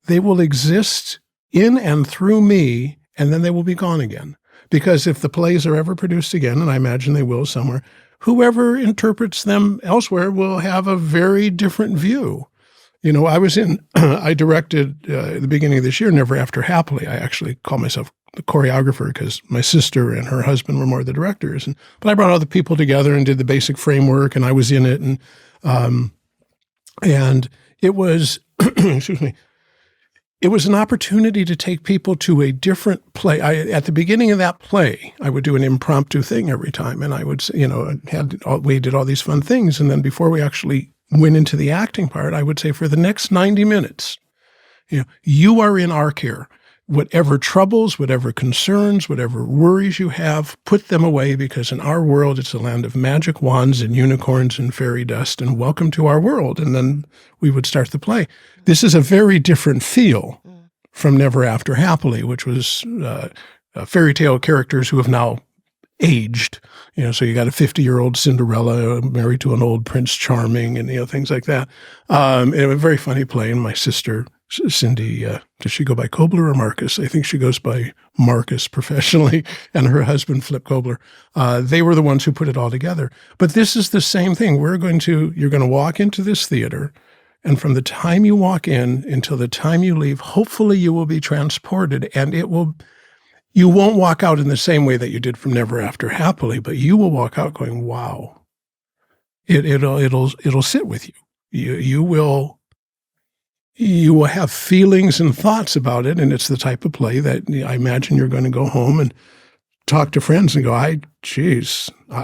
B: They will exist in and through me, and then they will be gone again. Because if the plays are ever produced again, and I imagine they will somewhere, whoever interprets them elsewhere will have a very different view. I directed at the beginning of this year, Never After Happily. I actually call myself the choreographer because my sister and her husband were more the directors. But I brought all the people together and did the basic framework, and I was in it. And it was, excuse me, it was an opportunity to take people to a different play. At the beginning of that play, I would do an impromptu thing every time, and I would, we did all these fun things. And then before we actually went into the acting part, I would say, for the next 90 minutes, you are in our care. whatever troubles, whatever concerns, whatever worries you have, put them away, because in our world, it's a land of magic wands and unicorns and fairy dust, and welcome to our world. And then we would start the play. This is a very different feel from Never After Happily, which was fairy tale characters who have now aged. So you got a 50-year-old Cinderella married to an old Prince Charming, and things like that. And a very funny play. And my sister Cindy, does she go by Kobler or Marcus? I think she goes by Marcus professionally, and her husband, Flip Kobler. They were the ones who put it all together. But this is the same thing. You're going to walk into this theater, and from the time you walk in until the time you leave, hopefully you will be transported, and you won't walk out in the same way that you did from Never After Happily, but you will walk out going, wow. It'll sit with you. You will have feelings and thoughts about it, and it's the type of play that I imagine you're going to go home and talk to friends and go, I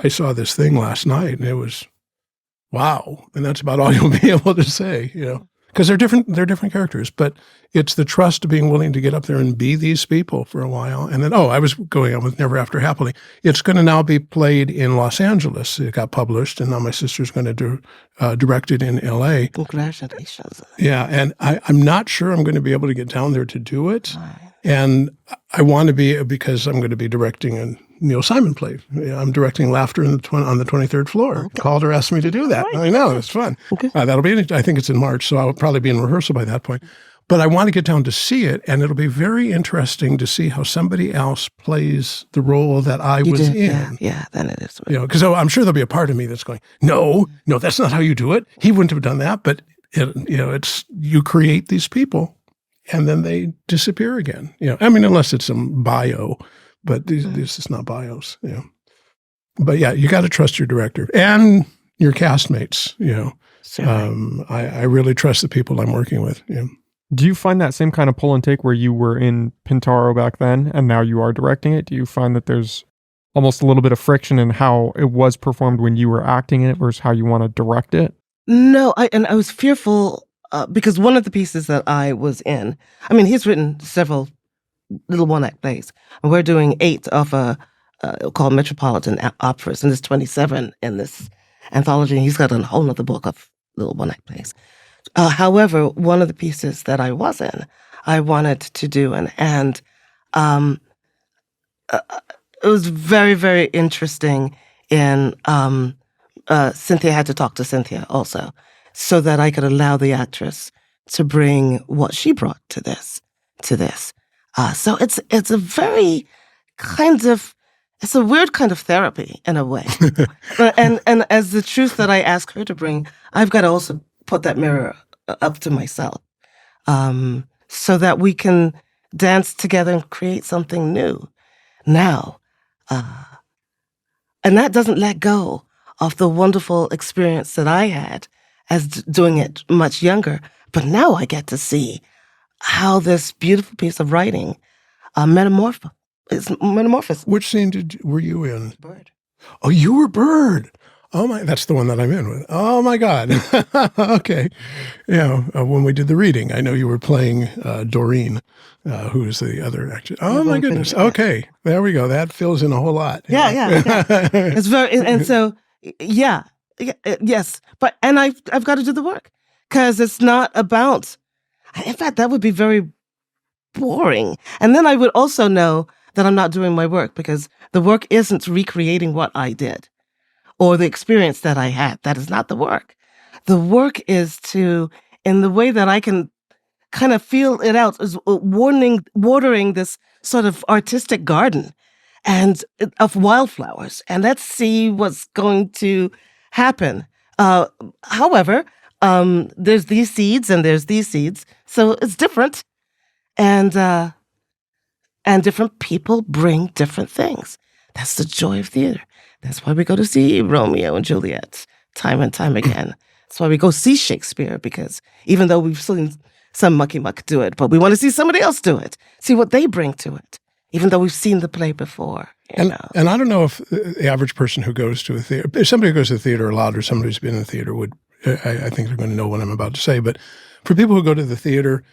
B: saw this thing last night, and it was, wow. And that's about all you'll be able to say, because they're different characters, but it's the trust of being willing to get up there and be these people for a while. And then, I was going on with Never After Happily. It's going to now be played in Los Angeles. It got published, and now my sister's going to direct it in L.A.
A: Congratulations.
B: Yeah, and I'm not sure I'm going to be able to get down there to do it.
A: Right.
B: And I want to be, because I'm going to be directing a Neil Simon play. I'm directing Laughter on the 23rd Floor.
A: Okay.
B: Calder asked me to do that.
A: Right.
B: I know, it's fun.
A: Okay.
B: That'll be, I think it's in March, so I'll probably be in rehearsal by that point. But I want to get down to see it, and it'll be very interesting to see how somebody else plays the role that I was in.
A: Yeah, then it is.
B: Because I'm sure there'll be a part of me that's going, no, that's not how you do it. He wouldn't have done that. But it's you create these people, and then they disappear again. Unless it's some bio, but this is not bios. But yeah, you got to trust your director and your castmates.
A: Sure.
B: I really trust the people I'm working with.
C: Do you find that same kind of pull and take where you were in Pintaro back then and now you are directing it? Do you find that there's almost a little bit of friction in how it was performed when you were acting in it versus how you want to direct it?
A: No, I was fearful because one of the pieces that I was in, he's written several little one-act plays, and we're doing 8 of a called Metropolitan Operas, and there's 27 in this anthology, and he's got a whole other book of little one-act plays. However, one of the pieces that I was in, I wanted to do, and it was very, very interesting. In Cynthia had to talk to Cynthia also, so that I could allow the actress to bring what she brought to this. So it's a very it's a weird kind of therapy in a way, and as the truth that I ask her to bring, I've got to also put that mirror up to myself, so that we can dance together and create something new now. And that doesn't let go of the wonderful experience that I had as doing it much younger. But now I get to see how this beautiful piece of writing metamorphoses.
B: Which scene were you in?
A: Bird.
B: Oh, you were Bird. Oh my, that's the one that I'm in with. Oh my God. Okay. When we did the reading, I know you were playing Doreen, who is the other actress. Oh my goodness. Okay. There we go. That fills in a whole lot.
A: Yeah. It's very, and so, yes. But, and I've got to do the work, because it's not about, in fact, that would be very boring. And then I would also know that I'm not doing my work, because the work isn't recreating what I did or the experience that I had. That is not the work. The work is in the way that I can kind of feel it out, is watering this sort of artistic garden and of wildflowers. And let's see what's going to happen. However, there's these seeds and there's these seeds. So it's different. And different people bring different things. That's the joy of theater. That's why we go to see Romeo and Juliet time and time again. That's why we go see Shakespeare, because even though we've seen some mucky muck do it, but we want to see somebody else do it, see what they bring to it, even though we've seen the play before.
B: And I don't know if the average person who goes to a theater, if somebody who goes to the theater a lot, or somebody who's been in the theater would, I think they're going to know what I'm about to say. But for people who go to the theater,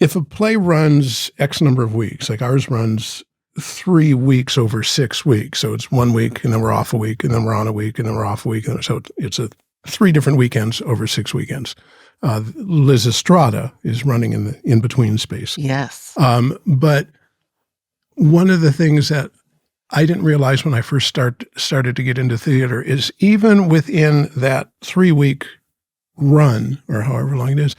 B: if a play runs X number of weeks, like ours runs 3 weeks over 6 weeks. So it's 1 week and then we're off a week and then we're on a week and then we're off a week. And so it's 3 different weekends over 6 weekends. Liz Estrada is running in the in-between space.
A: Yes.
B: But one of the things that I didn't realize when I first started to get into theater is even within that 3-week run, or however long it is,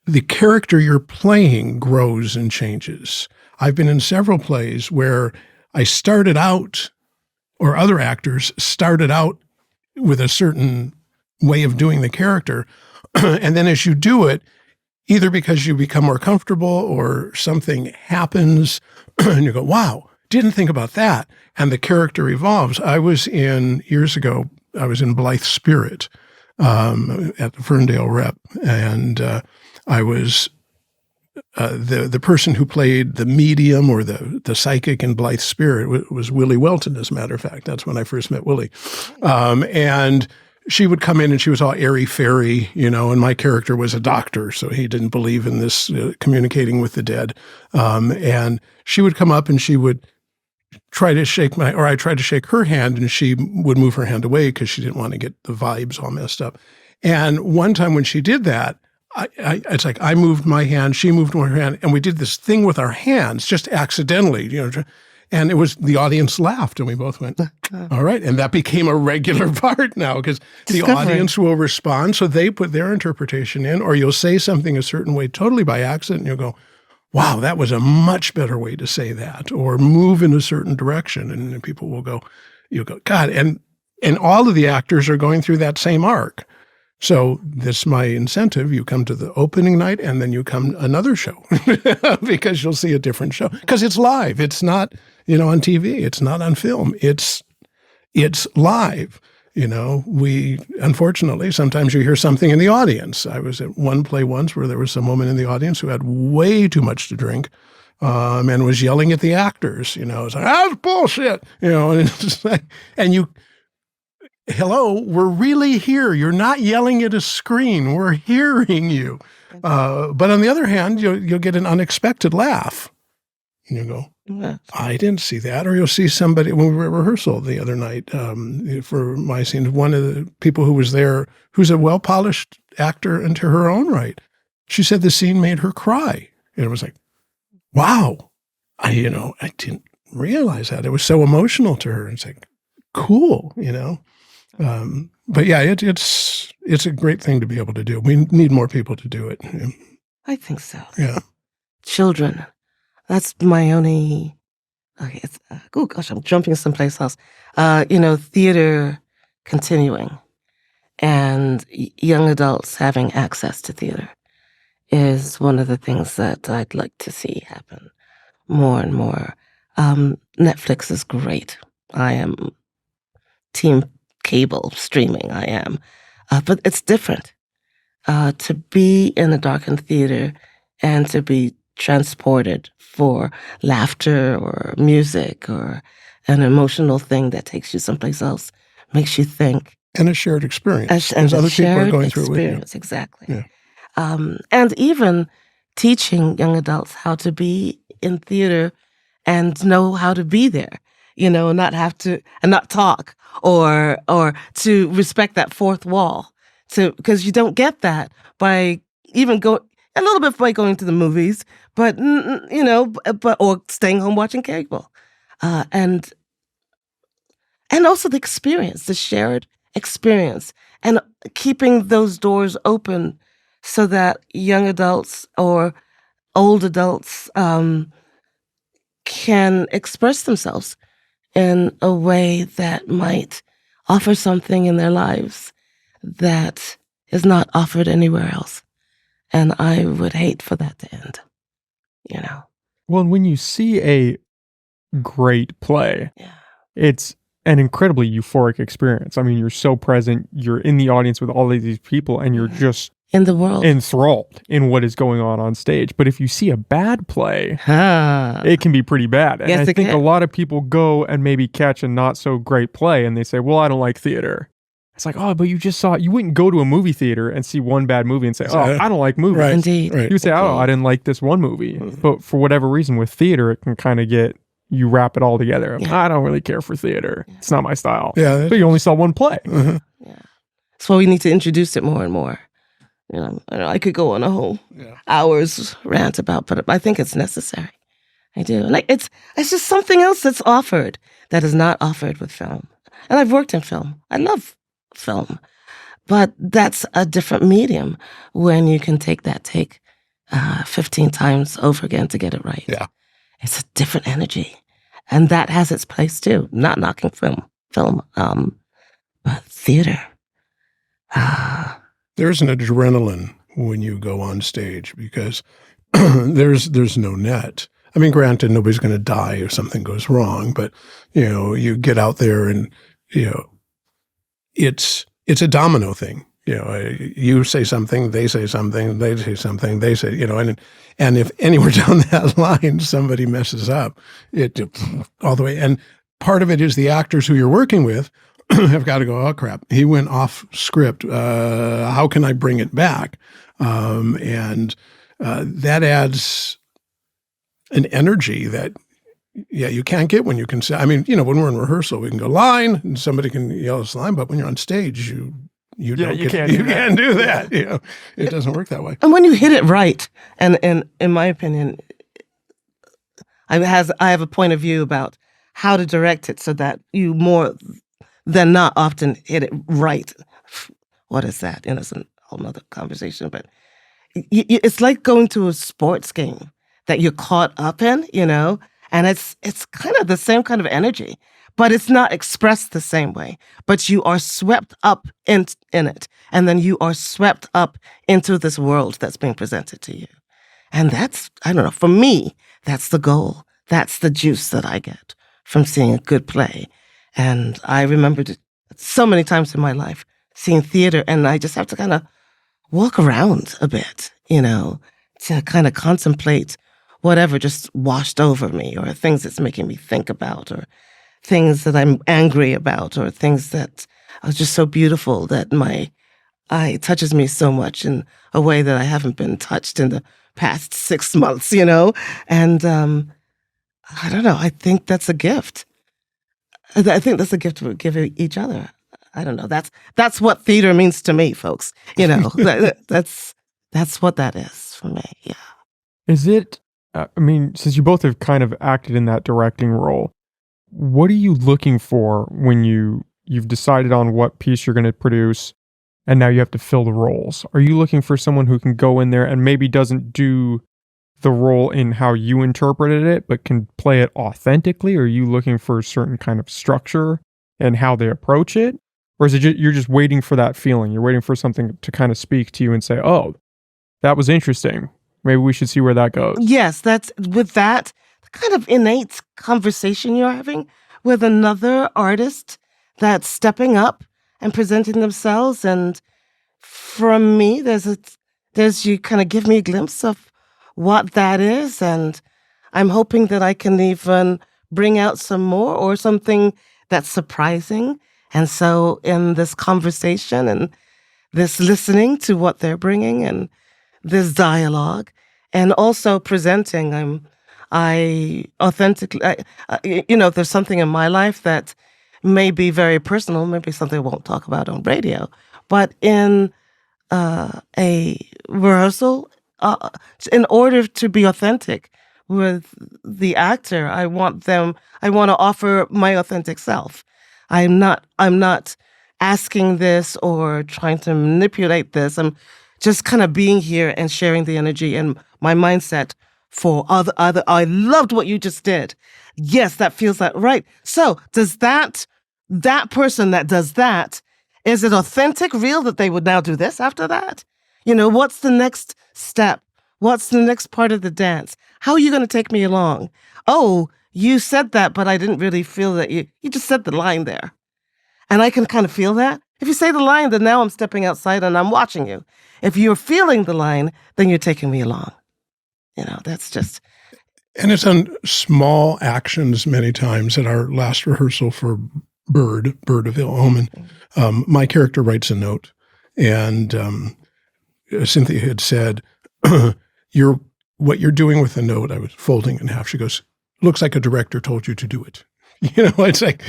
B: the character you're playing grows and changes. I've been in several plays where I started out, or other actors started out with a certain way of doing the character. And then as you do it, either because you become more comfortable or something happens and you go, wow, didn't think about that. And the character evolves. Years ago, I was in Blythe Spirit at the Ferndale Rep. And I was the person who played the medium or the psychic in Blythe Spirit was Willie Welton, as a matter of fact. That's when I first met Willie. And she would come in and she was all airy-fairy, and my character was a doctor, so he didn't believe in this communicating with the dead. And she would come up and she would try to shake I tried to shake her hand and she would move her hand away because she didn't want to get the vibes all messed up. And one time when she did that, it's like I moved my hand, she moved her hand, and we did this thing with our hands just accidentally, and it was the audience laughed, and we both went, all right. And that became a regular part now because the audience will respond, so they put their interpretation in, or you'll say something a certain way totally by accident, and you'll go, wow, that was a much better way to say that, or move in a certain direction, and people will go, you'll go, God, and all of the actors are going through that same arc. So this my incentive. You come to the opening night and then you come another show because you'll see a different show because it's live. It's not, on TV. It's not on film. It's live. We, unfortunately, sometimes you hear something in the audience. I was at one play once where there was some woman in the audience who had way too much to drink and was yelling at the actors. It's like, that's bullshit. And it's like, hello, we're really here. You're not yelling at a screen. We're hearing you. But on the other hand, you'll get an unexpected laugh. And you go, I didn't see that. Or you'll see somebody, when we were at rehearsal the other night for my scene, one of the people who was there, who's a well-polished actor into her own right, she said the scene made her cry. And it was like, wow, I didn't realize that. It was so emotional to her. It's like, cool, But yeah, it's a great thing to be able to do. We need more people to do it.
A: I think so.
B: Yeah.
A: Children. That's my only. Okay, it's oh gosh, I'm jumping someplace else. Theater continuing, and young adults having access to theater is one of the things that I'd like to see happen more and more. Netflix is great. I am team cable streaming. I am, but it's different to be in a darkened theater and to be transported for laughter or music or an emotional thing that takes you someplace else, makes you think.
B: And a shared experience. As other people are going through it with you.
A: Exactly.
B: Yeah.
A: And even teaching young adults how to be in theater and know how to be there, not have to, and not talk or to respect that fourth wall, because you don't get that by even a little bit by going to the movies, but or staying home watching cable, and also the experience, the shared experience, and keeping those doors open so that young adults or old adults can express themselves in a way that might offer something in their lives that is not offered anywhere else. And I would hate for that to end,
C: Well, and when you see a great play, it's an incredibly euphoric experience. I mean, you're so present, you're in the audience with all of these people, and you're just
A: in the world,
C: enthralled in what is going on stage. But if you see a bad play, it can be pretty bad. And I think a lot of people go and maybe catch a not so great play and they say, well, I don't like theater. It's like, oh, but you just saw it. You wouldn't go to a movie theater and see one bad movie and say, oh, I don't like movies.
B: Right.
A: Indeed.
B: Right.
C: You would say, oh, I didn't like this one movie. But for whatever reason with theater, it can kind of get, you wrap it all together.
A: Yeah.
C: I don't really care for theater. It's not my style.
B: Yeah.
C: But you only saw one play.
A: Yeah. That's why we need to introduce it more and more. I could go on a whole hours rant about, but I think it's necessary. I do. And it's just something else that's offered that is not offered with film. And I've worked in film. I love film. But that's a different medium when you can take 15 times over again to get it right.
B: Yeah.
A: It's a different energy. And that has its place too. Not knocking film, but theater.
B: There's an adrenaline when you go on stage because there's no net. I mean, granted, nobody's going to die if something goes wrong, but you get out there and it's a domino thing. You say something, they say something, they say something, they say, and if anywhere down that line somebody messes up, it all the way. And part of it is the actors who you're working with have got to go, oh crap, he went off script. How can I bring it back? And that adds an energy that, you can't get when you can say, I mean, when we're in rehearsal, we can go line and somebody can yell us line, but when you're on stage, you can't do that. It doesn't work that way.
A: And when you hit it right, and in my opinion, I have a point of view about how to direct it so that you more than not often hit it right. What is that? It's a whole nother conversation, but it's like going to a sports game that you're caught up in, and it's kind of the same kind of energy, but it's not expressed the same way. But you are swept up in it, and then you are swept up into this world that's being presented to you. And that's, I don't know, for me, that's the goal. That's the juice that I get from seeing a good play. And I remembered so many times in my life seeing theater, and I just have to kind of walk around a bit, to kind of contemplate whatever just washed over me, or things that's making me think about, or things that I'm angry about, or things that are just so beautiful that my eye touches me so much in a way that I haven't been touched in the past 6 months, And I don't know, I think that's a gift. I think that's a gift we give each other. I don't know. That's what theater means to me, folks. That's what that is for me. Yeah.
C: Is it, since you both have kind of acted in that directing role, what are you looking for when you've decided on what piece you're going to produce and now you have to fill the roles? Are you looking for someone who can go in there and maybe doesn't do the role in how you interpreted it, but can play it authentically? Or are you looking for a certain kind of structure and how they approach it? Or is it you're just waiting for that feeling? You're waiting for something to kind of speak to you and say, oh, that was interesting. Maybe we should see where that goes.
A: Yes, that's with that kind of innate conversation you're having with another artist that's stepping up and presenting themselves. And from me, there's you kind of give me a glimpse of what that is. And I'm hoping that I can even bring out some more or something that's surprising. And so in this conversation and this listening to what they're bringing and this dialogue and also presenting, I authentically, there's something in my life that may be very personal, maybe something I won't talk about on radio, but in a rehearsal, in order to be authentic with the actor, I want to offer my authentic self. I'm not asking this or trying to manipulate this. I'm just kind of being here and sharing the energy and my mindset for other. I loved what you just did. Yes, that feels like right. So does that person that does that, is it authentic, real that they would now do this after that? What's the next step? What's the next part of the dance? How are you going to take me along? Oh, you said that, but I didn't really feel that you just said the line there. And I can kind of feel that. If you say the line, then now I'm stepping outside and I'm watching you. If you're feeling the line, then you're taking me along. That's just.
B: And it's on small actions many times. At our last rehearsal for bird of ill omen. My character writes a note, and Cynthia had said, what you're doing with the note, I was folding in half. She goes, looks like a director told you to do it. It's like,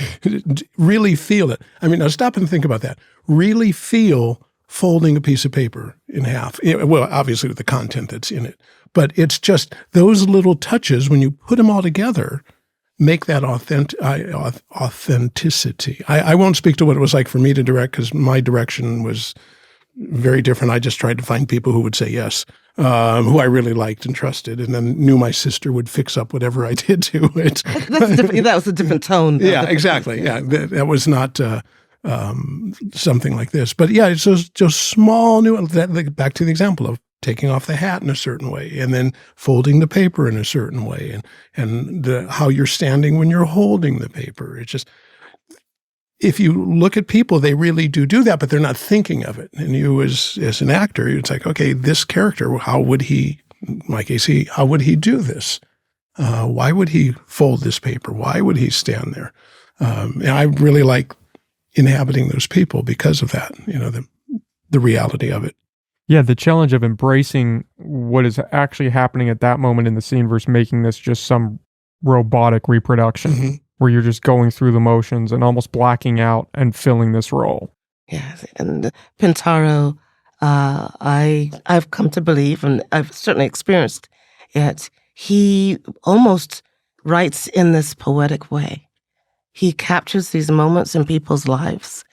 B: really feel it. I mean, now stop and think about that. Really feel folding a piece of paper in half. Well, obviously with the content that's in it, but it's just those little touches, when you put them all together, make that authenticity. I won't speak to what it was like for me to direct, because my direction was very different. I just tried to find people who would say yes, who I really liked and trusted, and then knew my sister would fix up whatever I did to it.
A: That was a different tone.
B: Yeah, exactly. Yeah, that was not something like this. But yeah, it's those just small back to the example of taking off the hat in a certain way, and then folding the paper in a certain way, and how you're standing when you're holding the paper. It's just, if you look at people, they really do that, but they're not thinking of it. And you as an actor, it's like, okay, this character, how would he do this? Why would he fold this paper? Why would he stand there? And I really like inhabiting those people because of that, the reality of it.
C: Yeah, the challenge of embracing what is actually happening at that moment in the scene versus making this just some robotic reproduction. Mm-hmm. Where you're just going through the motions and almost blacking out and filling this role.
A: Yes, and Pintaro, I've come to believe, and I've certainly experienced it, he almost writes in this poetic way. He captures these moments in people's lives,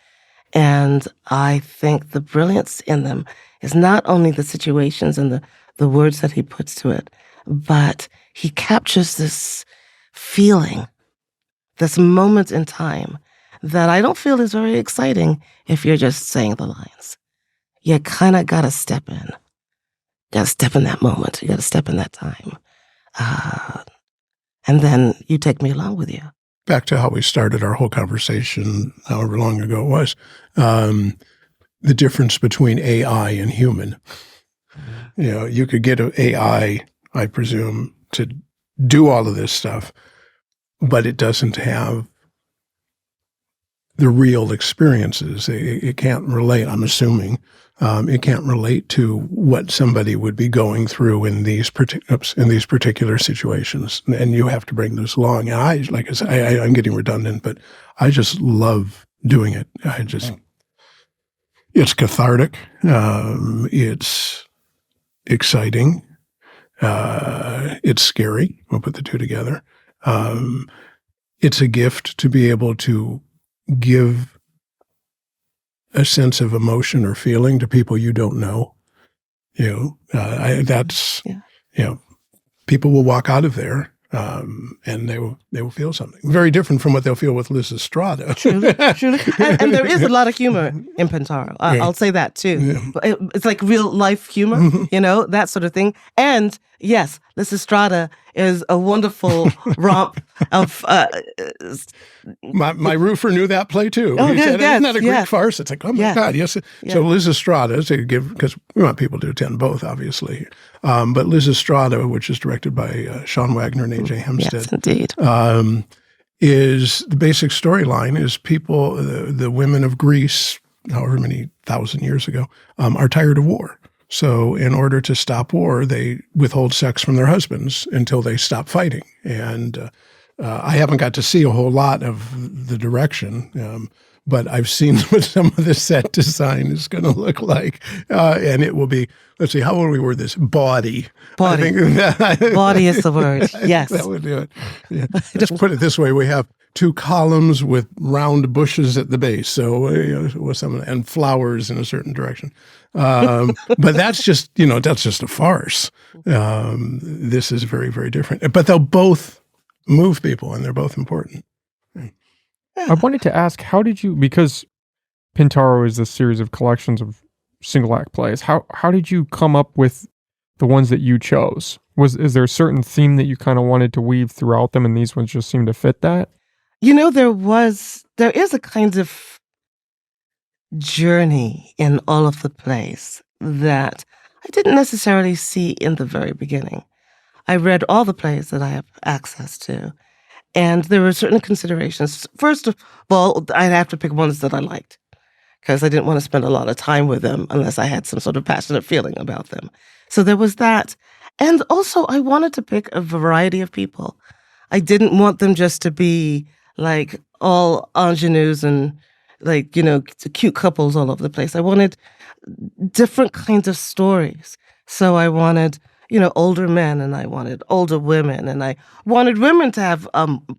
A: and I think the brilliance in them is not only the situations and the words that he puts to it, but he captures this feeling, this moment in time that I don't feel is very exciting if you're just saying the lines. You kind of got to step in. Got to step in that moment. You got to step in that time. And then you take me along with you.
B: Back to how we started our whole conversation, however long ago it was, the difference between AI and human. You could get an AI, I presume, to do all of this stuff, but it doesn't have the real experiences. It can't relate, I'm assuming. It can't relate to what somebody would be going through in these particular situations. And you have to bring those along. And like I said, I'm getting redundant, but I just love doing it. It's cathartic. It's exciting. It's scary. We'll put the two together. It's a gift to be able to give a sense of emotion or feeling to people you don't know. People will walk out of there and they will feel something very different from what they'll feel with Liz Estrada.
A: Truly. And there is a lot of humor in Pintaro. I'll say that too. Yeah. It's like real life humor, mm-hmm. That sort of thing. And yes, Liz Estrada is a wonderful romp of.
B: My roofer knew that play too.
A: Oh,
B: he said,
A: yes,
B: isn't that a Greek farce? It's like, oh my God, yes.
A: Yeah.
B: So Liz Estrada, because we want people to attend both, obviously. But Liz Estrada, which is directed by Sean Wagner and A.J. Hempstead.
A: Yes, indeed.
B: Is the basic storyline is people, the women of Greece, however many thousand years ago, are tired of war. So in order to stop war, they withhold sex from their husbands until they stop fighting. And I haven't got to see a whole lot of the direction, but I've seen what some of the set design is going to look like. And it will be, let's see, how will we word this? Bawdy.
A: Bawdy. I think bawdy is the word, yes.
B: That would do it. Yeah. Just put it this way, we have 2 columns with round bushes at the base, so and flowers in a certain direction. But that's just a farce. This is very, very different. But they'll both move people, and they're both important.
C: I wanted to ask, how did you, because Pintaro is a series of collections of single act plays, how did you come up with the ones that you chose? Is there a certain theme that you kind of wanted to weave throughout them, and these ones just seem to fit that?
A: There is a kind of journey in all of the plays that I didn't necessarily see in the very beginning. I read all the plays that I have access to, And there were certain considerations. First of all, I'd have to pick ones that I liked because I didn't want to spend a lot of time with them unless I had some sort of passionate feeling about them. So there was that. And also, I wanted to pick a variety of people. I didn't want them just to be like all ingenues and like, cute couples all over the place. I wanted different kinds of stories. So I wanted, older men and I wanted older women and I wanted women to have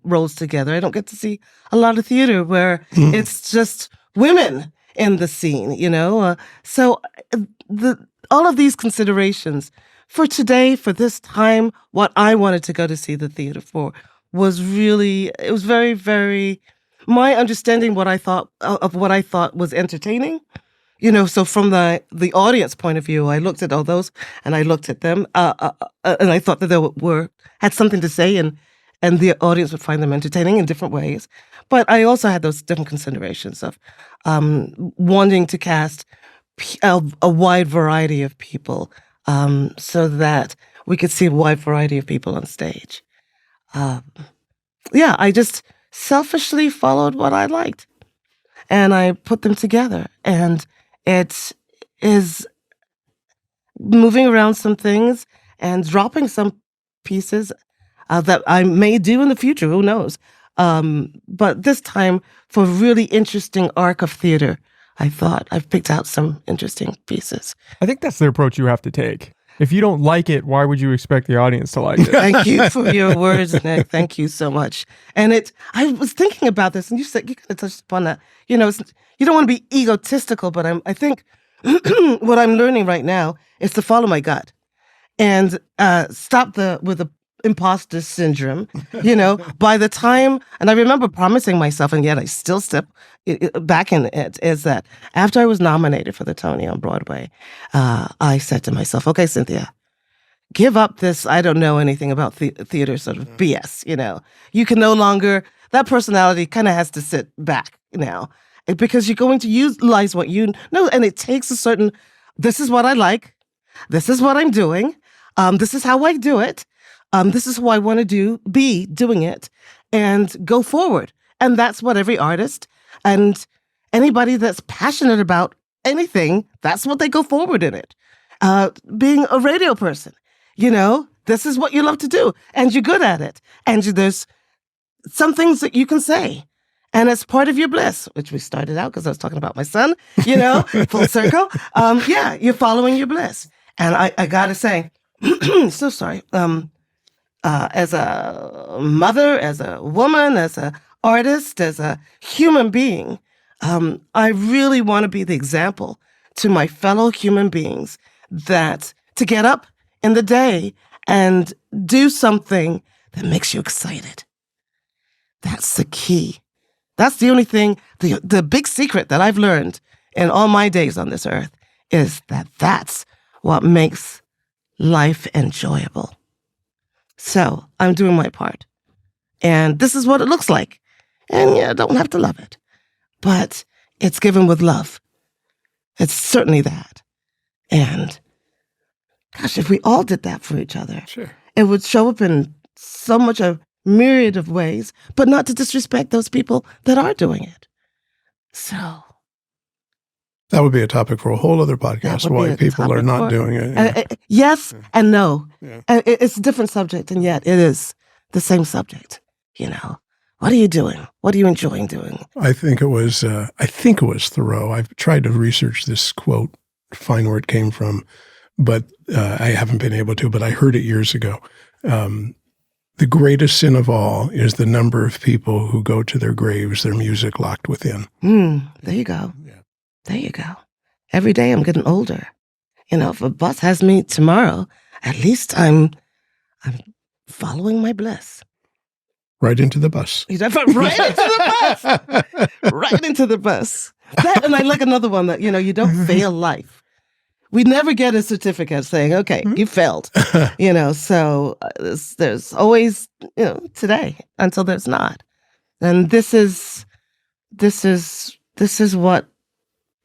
A: roles together. I don't get to see a lot of theater where it's just women in the scene, so all of these considerations for today, for this time, what I wanted to go to see the theater for was really, it was very, very, my understanding what I thought of what I thought was entertaining. So from the audience point of view, I looked at all those and I looked at them, and I thought that they had something to say, and the audience would find them entertaining in different ways. But I also had those different considerations of wanting to cast a wide variety of people, so that we could see a wide variety of people on stage. I just selfishly followed what I liked, and I put them together, and it is moving around some things and dropping some pieces that I may do in the future. Who knows? But this time, for a really interesting arc of theater, I thought I've picked out some interesting pieces.
C: I think that's the approach you have to take. If you don't like it, why would you expect the audience to like it?
A: Thank you for your words, Nick. Thank you so much. And I was thinking about this, and you said you kind of touched upon that. You don't want to be egotistical, but I think what I'm learning right now is to follow my gut and stop with the imposter syndrome. By the time, and I remember promising myself, and yet I still step back in it, is that after I was nominated for the Tony on Broadway, I said to myself, okay, Cynthia, give up this, I don't know anything about theater sort of BS, You can no longer, that personality kind of has to sit back now because you're going to utilize what you know, and it takes a certain, this is what I like, this is what I'm doing, this is how I do it, this is who I want to be doing it, and go forward. And that's what every artist and anybody that's passionate about anything, that's what they go forward in it. Being a radio person, this is what you love to do, and you're good at it. And there's some things that you can say, and it's part of your bliss, which we started out because I was talking about my son, full circle. You're following your bliss. And I got to say, so sorry, as a mother, as a woman, as an artist, as a human being, I really want to be the example to my fellow human beings that to get up in the day and do something that makes you excited. That's the key. That's the only thing, the big secret that I've learned in all my days on this earth is that that's what makes life enjoyable. So I'm doing my part. And this is what it looks like. And I don't have to love it. But it's given with love. It's certainly that. And gosh, if we all did that for each other,
B: Sure.
A: It would show up in so much a myriad of ways, but not to disrespect those people that are doing it. So
B: That would be a topic for a whole other podcast, why people are not doing it. Yeah.
A: Yes and no.
B: Yeah.
A: It's a different subject, and yet it is the same subject. What are you doing? What are you enjoying doing?
B: I think it was Thoreau. I've tried to research this quote, find where it came from, but I haven't been able to, but I heard it years ago. The greatest sin of all is the number of people who go to their graves, their music locked within.
A: There you go.
B: Yeah.
A: There you go. Every day I'm getting older. If a bus has me tomorrow, at least I'm following my bliss.
B: Right into the bus.
A: Right into the bus. Right into the bus. That, and I like another one that, you don't fail life. We never get a certificate saying, okay, you failed. So there's always, today until there's not. And this is what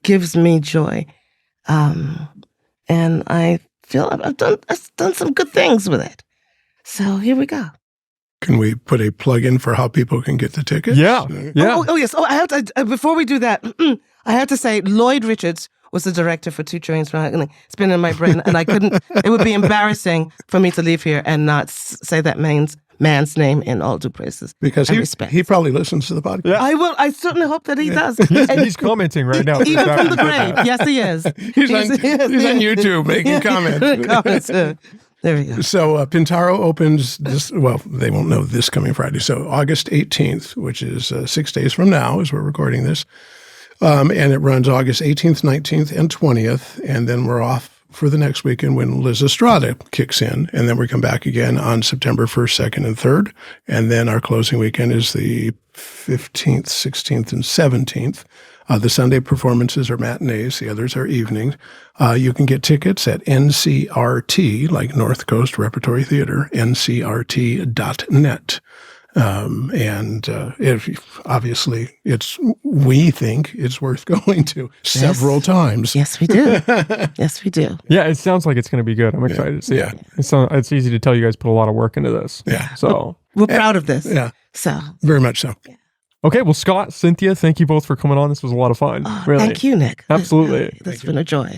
A: gives me joy. And I feel I've done some good things with it. So here we go.
B: Can we put a plug in for how people can get the tickets?
C: Yeah.
A: Oh, yes. Oh, I have to, before we do that, I have to say Lloyd Richards was the director for Two Trains Running. It's been in my brain, and I couldn't, it would be embarrassing for me to leave here and not say that man's name in all due praises.
B: Because he probably listens to the podcast.
C: Yeah.
A: I certainly hope that he does.
C: He's commenting right now.
A: Even from the grave. Yes, he is.
B: He's on YouTube making comments.
A: There we go.
B: So Pintaro opens this, well, they won't know this coming Friday. So August 18th, which is 6 days from now as we're recording this. And it runs August 18th, 19th, and 20th. And then we're off for the next weekend when Liz Estrada kicks in. And then we come back again on September 1st, 2nd, and 3rd. And then our closing weekend is the 15th, 16th, and 17th. The Sunday performances are matinees. The others are evenings. You can get tickets at NCRT, like North Coast Repertory Theater, ncrt.net. Obviously we think it's worth going to several times.
A: Yes, we do. Yes, we do.
C: Yeah, it sounds like it's going to be good. I'm excited to see it. It's easy to tell you guys put a lot of work into this.
B: Yeah.
C: So
A: we're proud of this.
B: Yeah.
A: So
B: very much so.
A: Yeah.
C: Okay, well, Scott, Cynthia, thank you both for coming on. This was a lot of fun. Really.
A: Thank you, Nick.
C: Absolutely.
A: It's been a joy.